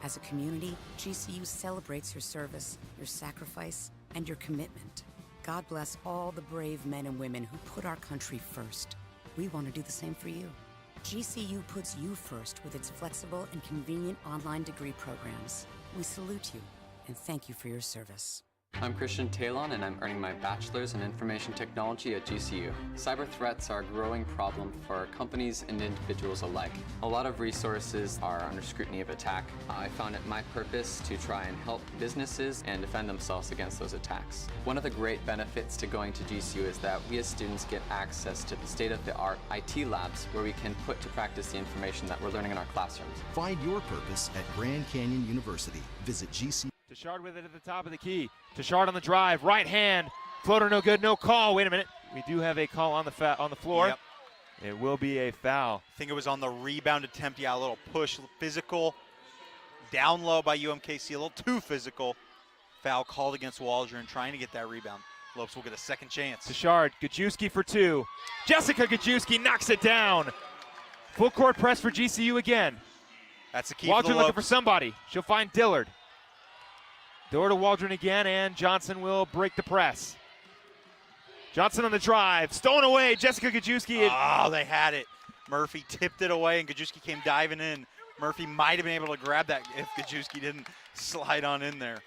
As a community, GCU celebrates your service, your sacrifice, and your commitment. God bless all the brave men and women who put our country first. We want to do the same for you. GCU puts you first with its flexible and convenient online degree programs. We salute you and thank you for your service. I'm Christian Talon, and I'm earning my bachelor's in information technology at GCU. Cyber threats are a growing problem for companies and individuals alike. A lot of resources are under scrutiny of attack. I found it my purpose to try and help businesses and defend themselves against those attacks. One of the great benefits to going to GCU is that we as students get access to the state-of-the-art IT labs where we can put to practice the information that we're learning in our classrooms. Find your purpose at Grand Canyon University. Visit GCU. Tashard with it at the top of the key. Tashard on the drive, right hand, floater no good, no call. Wait a minute, we do have a call on the floor. Yep. It will be a foul. I think it was on the rebound attempt. Yeah, a little push, physical, down low by UMKC, a little too physical. Foul called against Waldron, trying to get that rebound. Lopes will get a second chance. Tashard, Gajewski for 2. Jessica Gajewski knocks it down. Full court press for GCU again. That's the key. Waldron looking for somebody. She'll find Dillard. Door to Waldron again, and Johnson will break the press. Johnson on the drive, stolen away, Jessica Gajewski. Oh, they had it. Murphy tipped it away, and Gajewski came diving in. Murphy might have been able to grab that if Gajewski didn't slide on in there.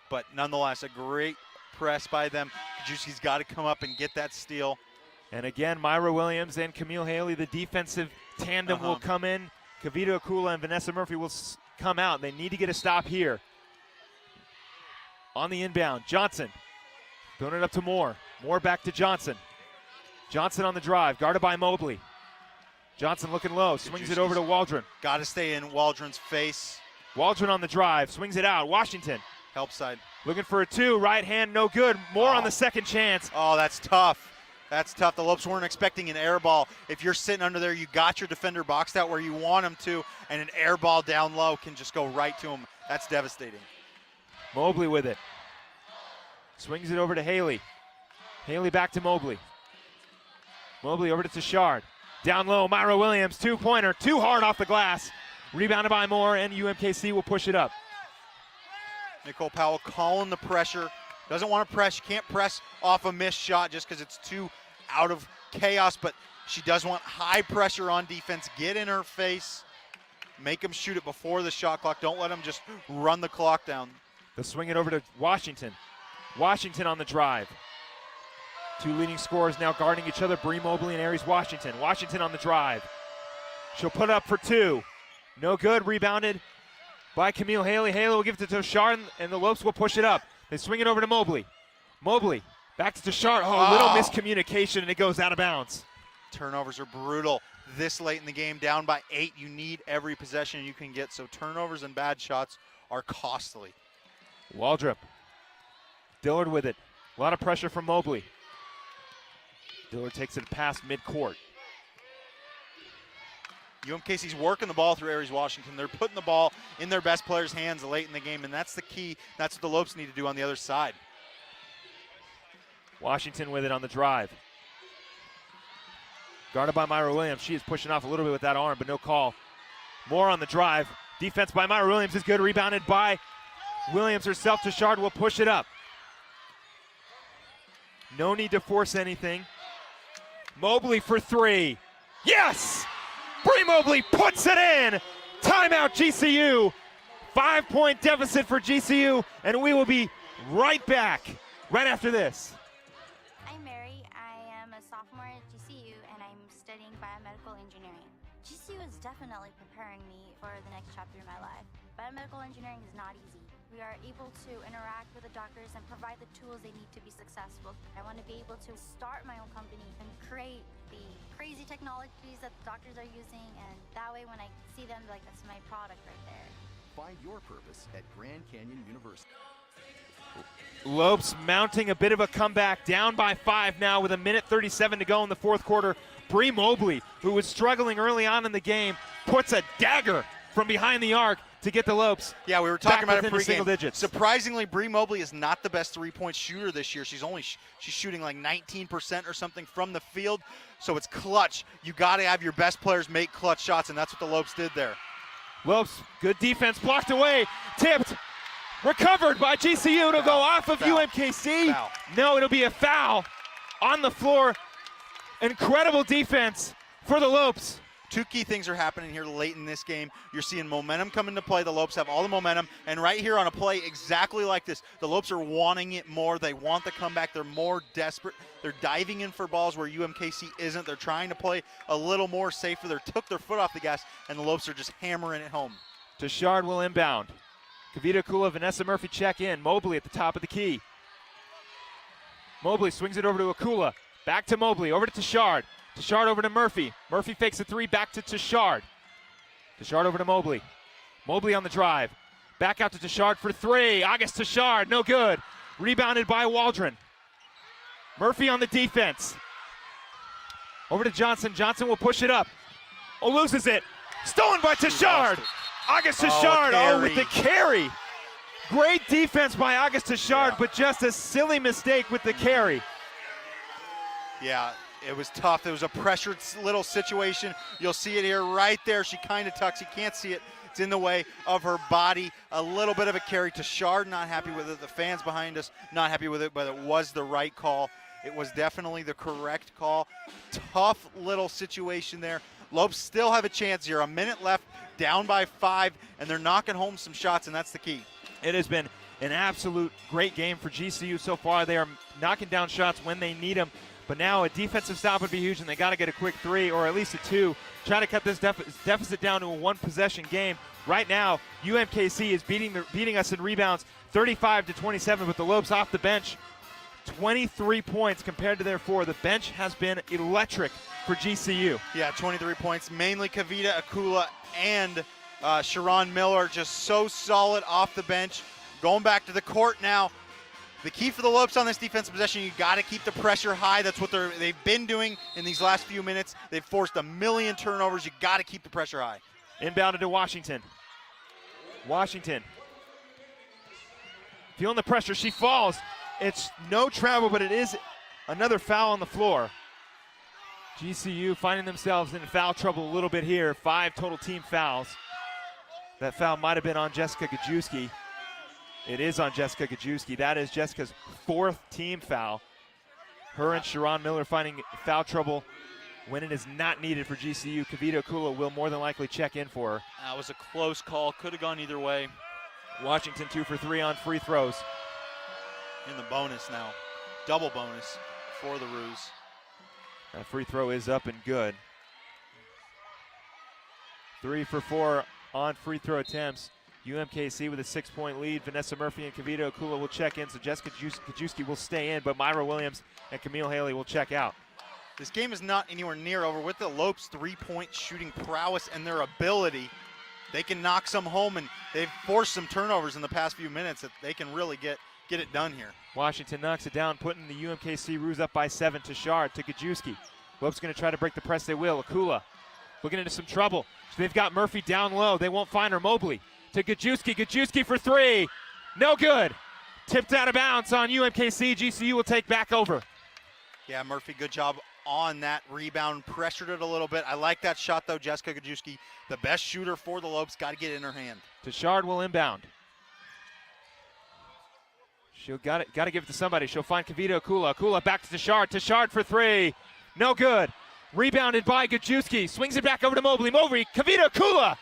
But nonetheless, a great press by them. Gajewski's got to come up and get that steal. And again, Myra Williams and Camille Haley, the defensive tandem will come in. Kavita Akula and Vanessa Murphy will come out. They need to get a stop here. On the inbound, Johnson throwing it up to Moore. Moore back to Johnson. Johnson on the drive, guarded by Mobley. Johnson looking low, swings it over to Waldron. Got to stay in Waldron's face. Waldron on the drive, swings it out. Washington. Help side. Looking for a 2, right hand, no good. More on the second chance. Oh, that's tough. That's tough. The Lopes weren't expecting an air ball. If you're sitting under there, you got your defender boxed out where you want him to, and an air ball down low can just go right to him. That's devastating. Mobley with it. Swings it over to Haley. Haley back to Mobley. Mobley over to Tashard. Down low, Myra Williams, 2-pointer, too hard off the glass. Rebounded by Moore, and UMKC will push it up. Nicole Powell calling the pressure. Doesn't want to press. You can't press off a missed shot just because it's too out of chaos, but she does want high pressure on defense. Get in her face. Make them shoot it before the shot clock. Don't let them just run the clock down. They'll swing it over to Washington. Washington on the drive. 2 leading scorers now guarding each other, Bree Mobley and Aries Washington. Washington on the drive. She'll put it up for 2. No good. Rebounded by Camille Haley. Haley will give it to Toshard, and the Lopes will push it up. They swing it over to Mobley. Mobley back to Toshard. Oh, a little miscommunication, and it goes out of bounds. Turnovers are brutal this late in the game. Down by 8, you need every possession you can get, so turnovers and bad shots are costly. Waldrop. Dillard with it. A lot of pressure from Mobley. Dillard takes it past midcourt. UMKC's working the ball through Aries Washington. They're putting the ball in their best players' hands late in the game, and that's the key. That's what the Lopes need to do on the other side. Washington with it on the drive. Guarded by Myra Williams. She is pushing off a little bit with that arm, but no call. More on the drive. Defense by Myra Williams is good. Rebounded by Williams herself. Tashard will push it up. No need to force anything. Mobley for 3. Yes! Bree Mobley puts it in. Timeout GCU. 5-point deficit for GCU, and we will be right back right after this. I'm Mary. I am a sophomore at GCU, and I'm studying biomedical engineering. GCU is definitely preparing me for the next chapter in my life. Biomedical engineering is not easy. We are able to interact with the doctors and provide the tools they need to be successful. I want to be able to start my own company and create the crazy technologies that the doctors are using, and that way when I see them, like, that's my product right there. Find your purpose at Grand Canyon University. Lopes mounting a bit of a comeback, down by 5 now with 1:37 to go in the fourth quarter. Bree Mobley, who was struggling early on in the game, puts a dagger from behind the arc to get the Lopes. Yeah, we were talking about it pregame. Single digits. Surprisingly, Bree Mobley is not the best three-point shooter this year. She's shooting like 19% or something from the field, so it's clutch. You got to have your best players make clutch shots, and that's what the Lopes did there. Lopes, good defense, blocked away, tipped, recovered by GCU. It'll go off of UMKC. Foul. No, it'll be a foul on the floor. Incredible defense for the Lopes. 2 key things are happening here late in this game. You're seeing momentum come into play. The Lopes have all the momentum. And right here on a play exactly like this, the Lopes are wanting it more. They want the comeback. They're more desperate. They're diving in for balls where UMKC isn't. They're trying to play a little more safer. They took their foot off the gas, and the Lopes are just hammering it home. Tashard will inbound. Kavita Kula, Vanessa Murphy check in. Mobley at the top of the key. Mobley swings it over to Akula. Back to Mobley, over to Tashard. Tashard over to Murphy. Murphy fakes a 3, back to Tashard. Tashard over to Mobley. Mobley on the drive. Back out to Tashard for 3. August Tashard, no good. Rebounded by Waldron. Murphy on the defense. Over to Johnson. Johnson will push it up. Oh, loses it. Stolen by Tashard. August Tashard, with the carry. Great defense by August Tashard, but just a silly mistake with the carry. Yeah, it was tough. It was a pressured little situation. You'll see it here right there. She kind of tucks. You can't see it. It's in the way of her body. A little bit of a carry. Tashard not happy with it. The fans behind us not happy with it, but it was the right call. It was definitely the correct call. Tough little situation there. Lopes still have a chance here. A minute left, down by 5, and they're knocking home some shots, and that's the key. It has been an absolute great game for GCU so far. They are knocking down shots when they need them. But now a defensive stop would be huge, and they got to get a quick 3 or at least a 2. Try to cut this deficit down to a 1-possession game. Right now, UMKC is beating us in rebounds 35-27, with the Lopes off the bench 23 points compared to their 4. The bench has been electric for GCU. Yeah, 23 points, mainly Kavita Akula and Sharon Miller, just so solid off the bench. Going back to the court now. The key for the Lopes on this defensive possession, you got to keep the pressure high. That's what they've been doing in these last few minutes. They've forced a million turnovers. You got to keep the pressure high. Inbounded to Washington. Washington feeling the pressure. She falls. It's no travel, but it is another foul on the floor. GCU finding themselves in foul trouble a little bit here. 5 total team fouls. That foul might have been on Jessica Gajewski. It is on Jessica Gajewski. That is Jessica's 4th team foul. Her and Sharon Miller finding foul trouble when it is not needed for GCU. Kavita Akula will more than likely check in for her. That was a close call. Could have gone either way. Washington 2 for 3 on free throws. In the bonus now. Double bonus for the Roos. That free throw is up and good. 3 for 4 on free throw attempts. UMKC with a 6-point lead. Vanessa Murphy and Kavita Akula will check in, so Jessica Gajewski will stay in, but Myra Williams and Camille Haley will check out. This game is not anywhere near over. With the Lopes' 3-point shooting prowess and their ability, they can knock some home, and they've forced some turnovers in the past few minutes that they can really get it done here. Washington knocks it down, putting the UMKC Roos up by 7 to Shard, to Gajewski. Lopes going to try to break the press. They will. Akula looking into some trouble. So they've got Murphy down low. They won't find her. Mobley to Gajewski. Gajewski for 3. No good. Tipped out of bounds on UMKC. GCU will take back over. Yeah, Murphy, good job on that rebound. Pressured it a little bit. I like that shot, though. Jessica Gajewski, the best shooter for the Lopes, got to get it in her hand. Tashard will inbound. She'll got to give it to somebody. She'll find Kavita Akula. Akula back to Tashard. Tashard for 3. No good. Rebounded by Gajewski. Swings it back over to Mobley. Mobley, Kavita Akula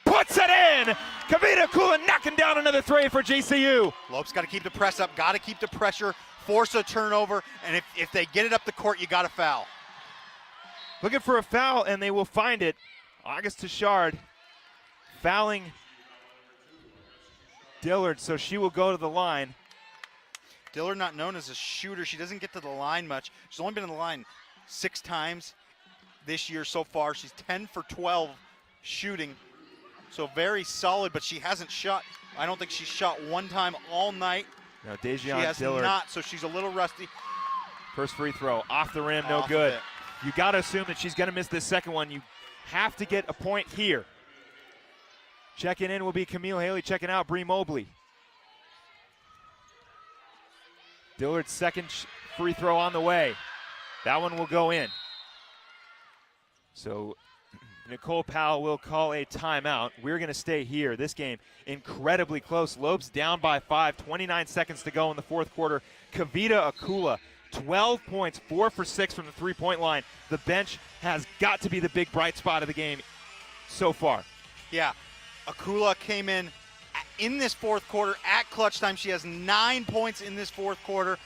puts it in. Kavita Akula knocking down another 3 for GCU. Lopes got to keep the press up. Got to keep the pressure. Force a turnover. And if they get it up the court, you got to foul. Looking for a foul, and they will find it. August Tashard fouling Dillard, so she will go to the line. Dillard not known as a shooter. She doesn't get to the line much. She's only been in the line 6 times this year so far. She's 10 for 12 shooting. So very solid, but she hasn't shot. I don't think she's shot one time all night. No, Dejan she has Dillard. Not, so she's a little rusty. First free throw, off the rim, no good. You got to assume that she's going to miss this second one. You have to get a point here. Checking in will be Camille Haley, checking out Bree Mobley. Dillard's second free throw on the way. That one will go in. So Nicole Powell will call a timeout. We're going to stay here. This game incredibly close. Lopes down by 5, 29 seconds to go in the fourth quarter. Kavita Akula, 12 points, 4 for 6 from the three-point line. The bench has got to be the big bright spot of the game so far. Yeah, Akula came in this fourth quarter at clutch time. She has 9 points in this fourth quarter.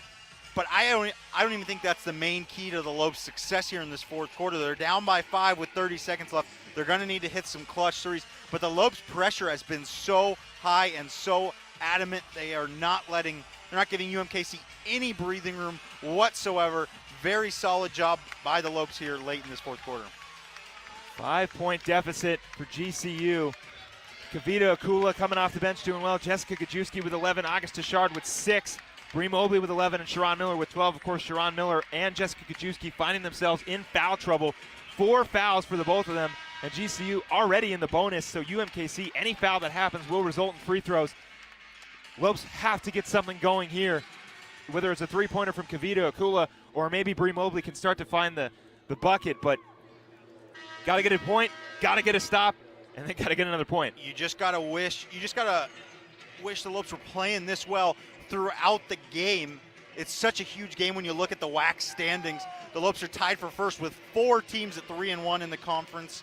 But I don't even think that's the main key to the Lopes' success here in this fourth quarter. They're down by 5 with 30 seconds left. They're going to need to hit some clutch threes. But the Lopes' pressure has been so high and so adamant. They're not giving UMKC any breathing room whatsoever. Very solid job by the Lopes here late in this fourth quarter. 5-point deficit for GCU. Kavita Akula coming off the bench doing well. Jessica Gajewski with 11. August Tashard with 6. Bree Mobley with 11 and Sharon Miller with 12. Of course, Sharon Miller and Jessica Gajewski finding themselves in foul trouble. 4 fouls for the both of them, and GCU already in the bonus, so UMKC, any foul that happens will result in free throws. Lopes have to get something going here, whether it's a three-pointer from Kavita Akula or maybe Bree Mobley can start to find the bucket, but got to get a point, got to get a stop, and they got to get another point. You just got to wish the Lopes were playing this well throughout the game. It's such a huge game when you look at the WAC standings. The Lopes are tied for first with 4 teams at 3-1 in the conference,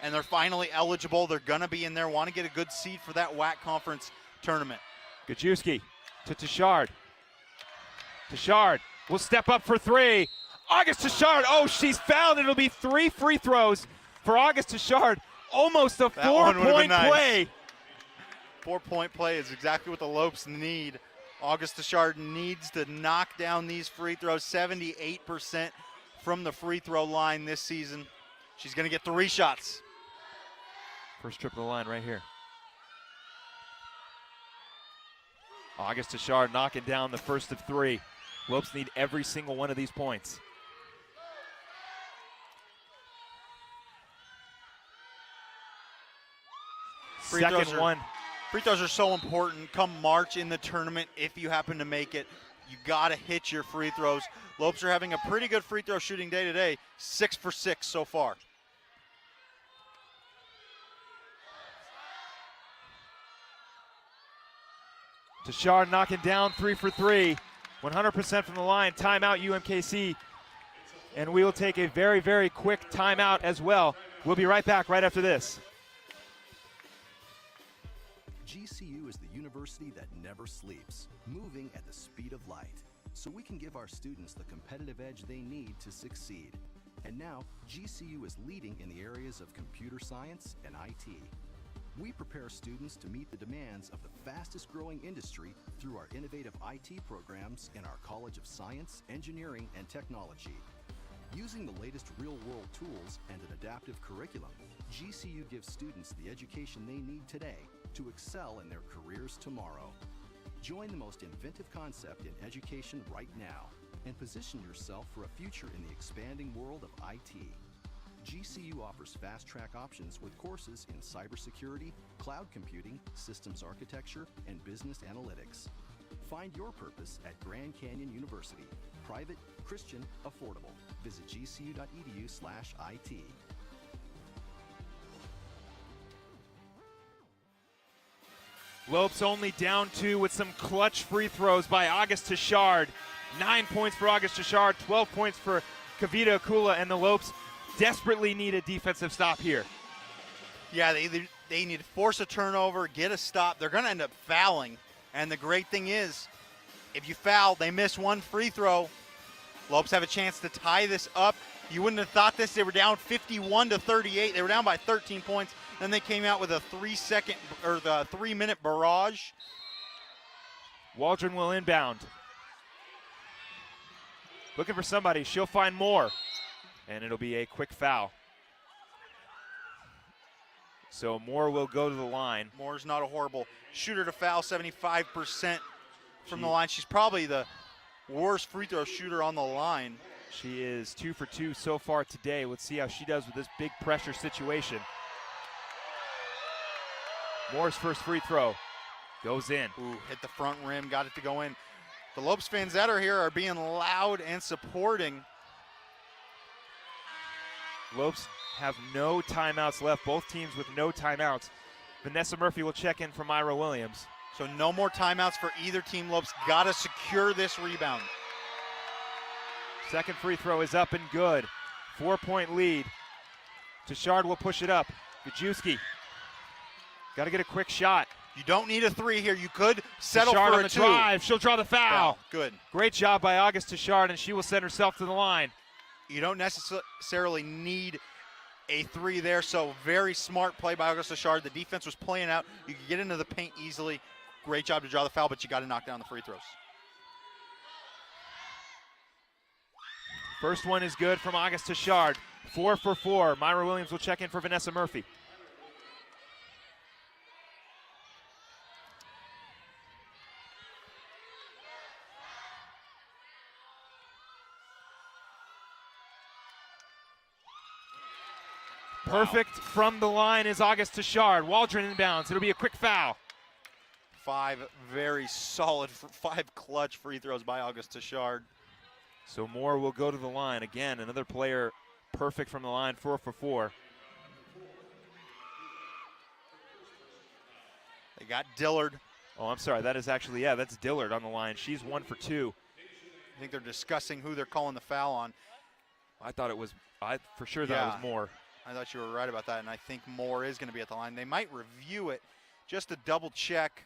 and they're finally eligible. They're going to be in there, want to get a good seed for that WAC conference tournament. Gajewski to Tashard. Tashard will step up for 3. August Tashard, oh, she's fouled. It'll be 3 free throws for August Tashard. Almost a 4-point play. 4-point play is exactly what the Lopes need. August Tashard needs to knock down these free throws. 78% from the free throw line this season. She's going to get 3 shots. First trip of the line right here. August Tashard knocking down the first of 3. Lopes need every single one of these points. Second one. Free throws are so important come March in the tournament. If you happen to make it, you got to hit your free throws. Lopes are having a pretty good free throw shooting day today. 6 for 6 so far. Tashard knocking down 3 for 3. 100% from the line. Timeout UMKC. And we will take a very, very quick timeout as well. We'll be right back right after this. GCU is the university that never sleeps, moving at the speed of light, so we can give our students the competitive edge they need to succeed. And now, GCU is leading in the areas of computer science and IT. We prepare students to meet the demands of the fastest growing industry through our innovative IT programs in our College of Science, Engineering, and Technology. Using the latest real-world tools and an adaptive curriculum, GCU gives students the education they need today to excel in their careers tomorrow. Join the most inventive concept in education right now and position yourself for a future in the expanding world of IT. GCU offers fast-track options with courses in cybersecurity, cloud computing, systems architecture, and business analytics. Find your purpose at Grand Canyon University. Private, Christian, affordable. Visit gcu.edu/IT. Lopes only down 2 with some clutch free throws by August Tashard. 9 points for August Tashard, 12 points for Kavita Akula, and the Lopes desperately need a defensive stop here. Yeah, they need to force a turnover, get a stop. They're going to end up fouling. And the great thing is, if you foul, they miss one free throw. Lopes have a chance to tie this up. You wouldn't have thought this. They were down 51-38. They were down by 13 points. Then they came out with a 3-minute barrage. Waldron will inbound. Looking for somebody. She'll find Moore. And it'll be a quick foul. So Moore will go to the line. Moore's not a horrible shooter to foul, 75% from the line. She's probably the worst free throw shooter on the line. She is 2 for 2 so far today. Let's see how she does with this big pressure situation. Moore's first free throw goes in. Ooh, hit the front rim, got it to go in. The Lopes fans that are here are being loud and supporting. Lopes have no timeouts left. Both teams with no timeouts. Vanessa Murphy will check in for Myra Williams. So no more timeouts for either team. Lopes got to secure this rebound. Second free throw is up and good. 4-point lead. Tashard will push it up. Gajewski. Got to get a quick shot. You don't need a 3 here. You could settle Tashard for on a the 2. Drive. She'll draw the foul. Good. Great job by August Tashard, and she will send herself to the line. You don't necessarily need a 3 there, so very smart play by August Tashard. The defense was playing out. You could get into the paint easily. Great job to draw the foul, but you got to knock down the free throws. First one is good from August Tashard. 4 for 4. Myra Williams will check in for Vanessa Murphy. Perfect from the line is August Tashard. Waldron inbounds. It'll be a quick foul. 5 very solid, 5 clutch free throws by August Tashard. So Moore will go to the line. Again, another player perfect from the line, 4 for 4. They got Dillard. Oh, I'm sorry. That is actually, yeah, that's Dillard on the line. She's 1 for 2. I think they're discussing who they're calling the foul on. I thought it was, for sure that was Moore. I thought you were right about that, and I think Moore is going to be at the line. They might review it just to double check.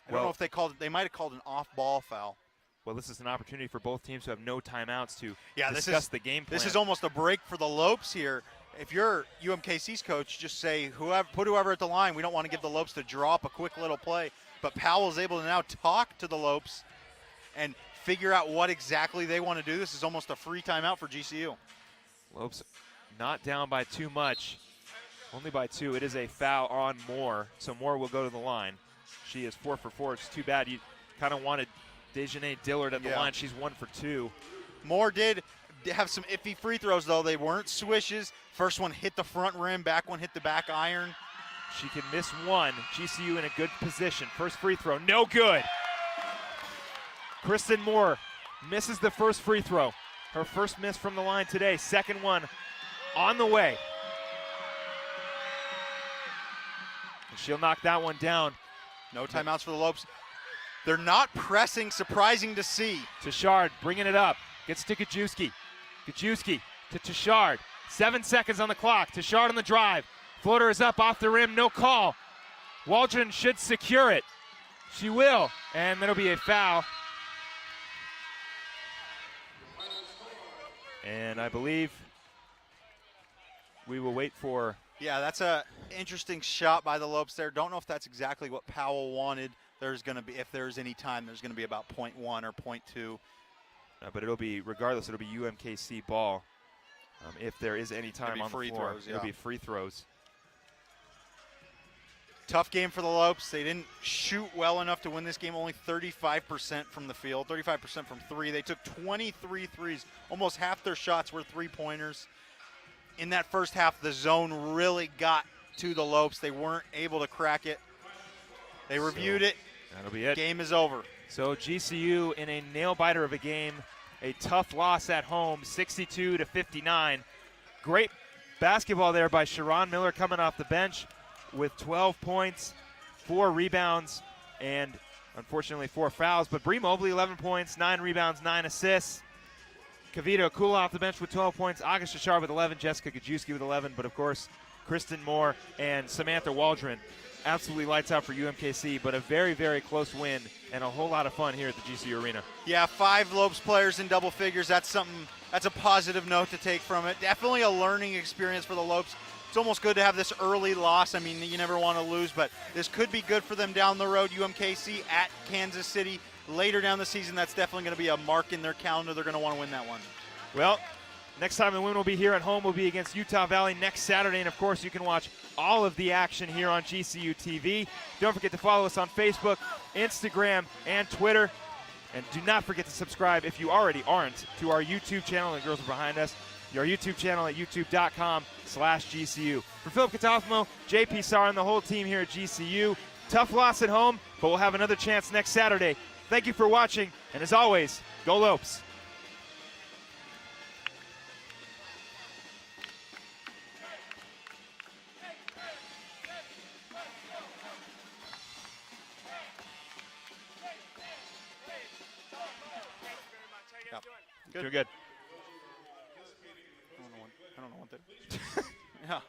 I don't know if they might have called an off-ball foul. Well, this is an opportunity for both teams to have no timeouts to discuss this is the game plan. This is almost a break for the Lopes here. If you're UMKC's coach, just say, put whoever at the line. We don't want to give the Lopes to drop a quick little play. but Powell's able to now talk to the Lopes and figure out what exactly they want to do. This is almost a free timeout for GCU. Lopes not down by too much, only by 2. It is a foul on Moore, so Moore will go to the line. She is 4 for 4. It's too bad. You kind of wanted Dejanay Dillard at the line. She's 1 for 2. Moore did have some iffy free throws, though. They weren't swishes. First one hit the front rim, back one hit the back iron. She can miss one. GCU in a good position. First free throw, no good. Kristen Moore misses the first free throw. Her first miss from the line today. Second one on the way. And she'll knock that one down. No timeouts for the Lopes. They're not pressing, surprising to see. Tashard bringing it up. Gets to Gajewski. Gajewski to Tashard. 7 seconds on the clock. Tashard on the drive. Floater is up off the rim, no call. Waldron should secure it. She will, and that'll be a foul. And I believe we will wait for. Yeah, that's a interesting shot by the Lopes there. Don't know if that's exactly what Powell wanted. There's going to be, if there's any time, there's going to be about 0.1 or 0.2. But it'll be, regardless, it'll be UMKC ball. If there is any time on the floor, it'll be free throws. Tough game for the Lopes. They didn't shoot well enough to win this game. Only 35% from the field, 35% from 3. They took 23 threes. Almost half their shots were three-pointers. In that first half, the zone really got to the Lopes. They weren't able to crack it. They reviewed it. That'll be it. Game is over. So GCU in a nail-biter of a game. A tough loss at home, 62-59. Great basketball there by Sharon Miller coming off the bench with 12 points, 4 rebounds, and unfortunately 4 fouls. But Bree Mobley, 11 points, 9 rebounds, 9 assists. Kavita Akula off the bench with 12 points, August Shashar with 11, Jessica Gajewski with 11, but of course, Kristen Moore and Samantha Waldron absolutely lights out for UMKC, but a very, very close win and a whole lot of fun here at the GCU Arena. Yeah, 5 Lopes players in double figures. That's something, that's a positive note to take from it. Definitely a learning experience for the Lopes. It's almost good to have this early loss. I mean, you never want to lose, but this could be good for them down the road. UMKC at Kansas City later down the season. That's definitely going to be a mark in their calendar. They're going to want to win that one. Well, next time the win will be here at home will be against Utah Valley next Saturday. And, of course, you can watch all of the action here on GCU TV. Don't forget to follow us on Facebook, Instagram, and Twitter. And do not forget to subscribe, if you already aren't, to our YouTube channel. The girls are behind us. Our YouTube channel at youtube.com/GCU. For Philip Catafmo, JP Sarr, and the whole team here at GCU, tough loss at home, but we'll have another chance next Saturday. Thank you for watching, and as always, go Lopes. Good. You're good. I don't know what that. Yeah.